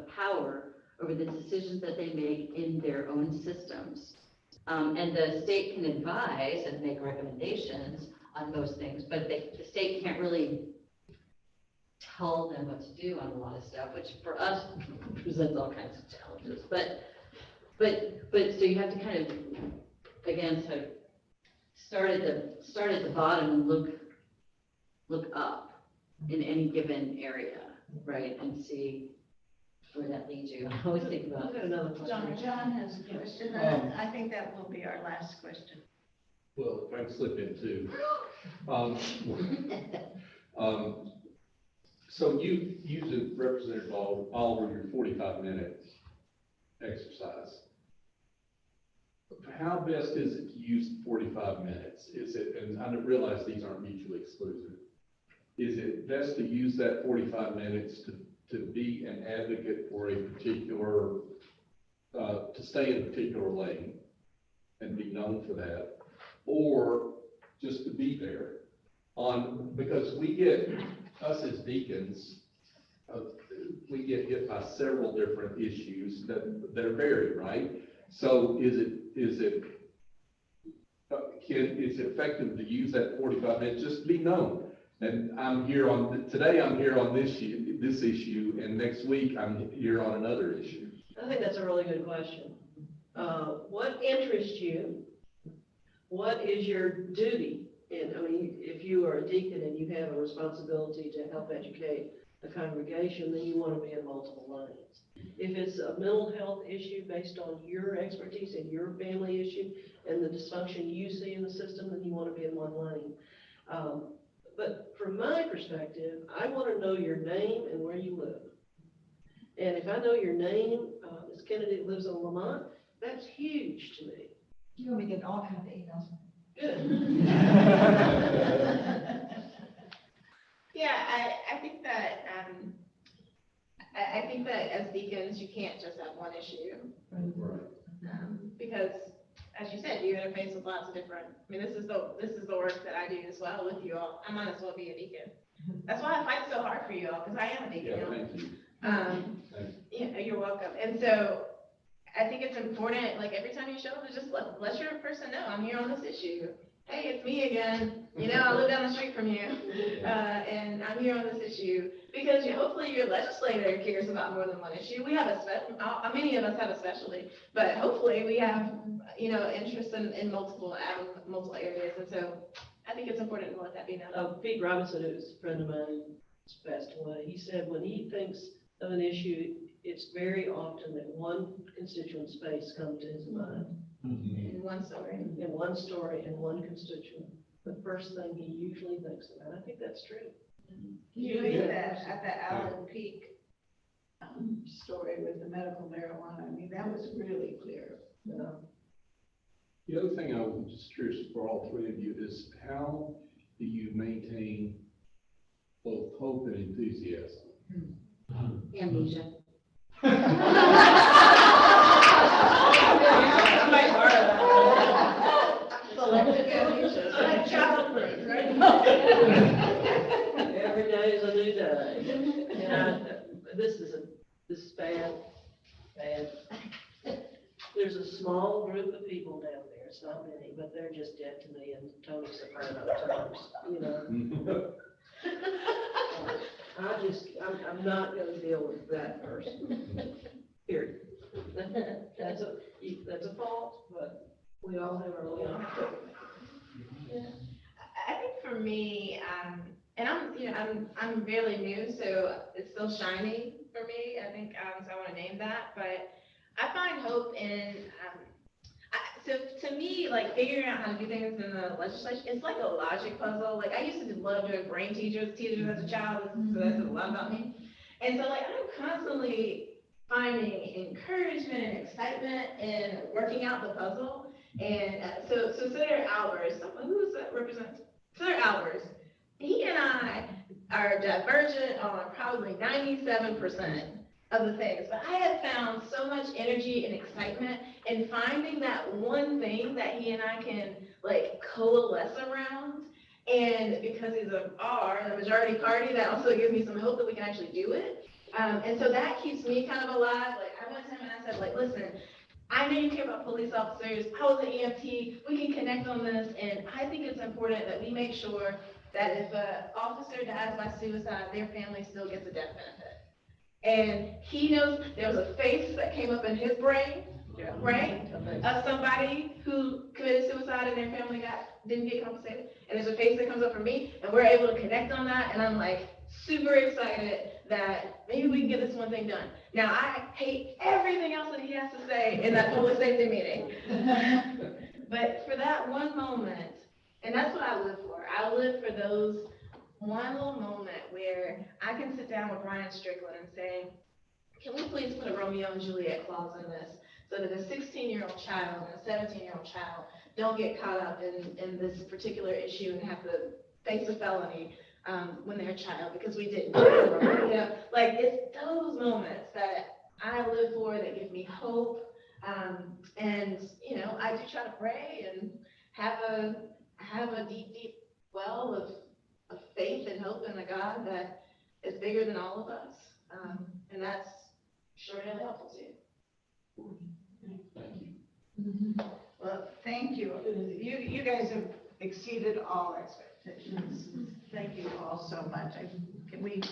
power over the decisions that they make in their own systems. And the state can advise and make recommendations on most things, but the state can't really tell them what to do on a lot of stuff, which for us presents all kinds of challenges. But so you have to kind of, again, sort of start at the bottom and look up in any given area, right, and see where that leads you. I always think about another question. John has a question. I think that will be our last question. Well, if I can slip in too. So you use a Representative Oliver, your 45-minute exercise. How best is it to use 45 minutes? Is it, and I realize these aren't mutually exclusive, is it best to use that 45 minutes to be an advocate for a particular, to stay in a particular lane and be known for that, or just to be there because we get, us as deacons, we get hit by several different issues that are varied, right? So is it effective to use that 45 minutes just to be known? And today I'm here on this issue, and next week I'm here on another issue. I think that's a really good question. What interests you? What is your duty? And I mean, if you are a deacon and you have a responsibility to help educate the congregation, then you want to be in multiple lanes. If it's a mental health issue based on your expertise and your family issue and the dysfunction you see in the system, then you want to be in one lane. But from my perspective, I want to know your name and where you live. And if I know your name, Ms. Kennedy lives in Lamont, that's huge to me. You want me to get all kinds of emails? Good. Yeah, I think that I think that as deacons, you can't just have one issue. Right. Because as you said, you interface with lots of different, I mean, this is the work that I do as well with you all. I might as well be a deacon. That's why I fight so hard for you all, because I am a deacon. Yeah, thank you. Yeah, you're welcome. And so I think it's important, like every time you show up, to just let your person know, I'm here on this issue. Hey, it's me again. You know, I live down the street from you, and I'm here on this issue. Because hopefully your legislator cares about more than one issue. We have many of us have a specialty, but hopefully we have, interest in multiple areas. And so I think it's important to let that be known. Pete Robinson, who's a friend of mine, passed away. He said when he thinks of an issue, it's very often that one constituent's face comes to his mind. In one story. In one story and one constituent. The first thing he usually thinks about. I think that's true. You read that at the Allen Peak story with the medical marijuana. I mean, that was really clear. Yeah. The other thing I was just curious for all three of you is how do you maintain both hope and enthusiasm. Amnesia. Selective amnesia. Like childproof, right? Every day is a new day. And this is bad. There's a small group of people down there, it's not many, but they're just dead to me in Tony Soprano terms, you know? I'm not gonna deal with that person, period. That's a fault, but we all have our own. I think for me, and I'm fairly new, so it's still shiny for me. I think, so I want to name that, but I find hope in, so to me, like figuring out how to do things in the legislature, it's like a logic puzzle. Like I used to love doing brain teasers as a child, so that's a lot about me. And so like I'm constantly finding encouragement and excitement in working out the puzzle. And so Senator Albers, who does that represent? Senator Albers, he and I are divergent on probably 97% of the things, but I have found so much energy and excitement in finding that one thing that he and I can like coalesce around. And because he's the majority party, that also gives me some hope that we can actually do it. And so that keeps me kind of alive. Like I went to him and I said, like, listen, I know you care about police officers. I was an EMT. We can connect on this. And I think it's important that we make sure that if an officer dies by suicide, their family still gets a death benefit. And he knows there was a face that came up in his brain, right? Of somebody who committed suicide and their family didn't get compensated. And there's a face that comes up for me, and we're able to connect on that. And I'm like super excited that maybe we can get this one thing done. Now, I hate everything else that he has to say in that public safety meeting. But for that one moment, and that's what I live for. I live for those one little moment where I can sit down with Brian Strickland and say, can we please put a Romeo and Juliet clause in this so that a 16-year-old child and a 17-year-old child don't get caught up in this particular issue and have to face a felony when they're a child because we didn't. You know, like it's those moments that I live for that give me hope. And you know, I do try to pray and have a deep well of faith and hope in a God that is bigger than all of us. And that's sure really helpful too. Thank you. Well, thank you. You guys have exceeded all expectations. Thank you all so much. Can we?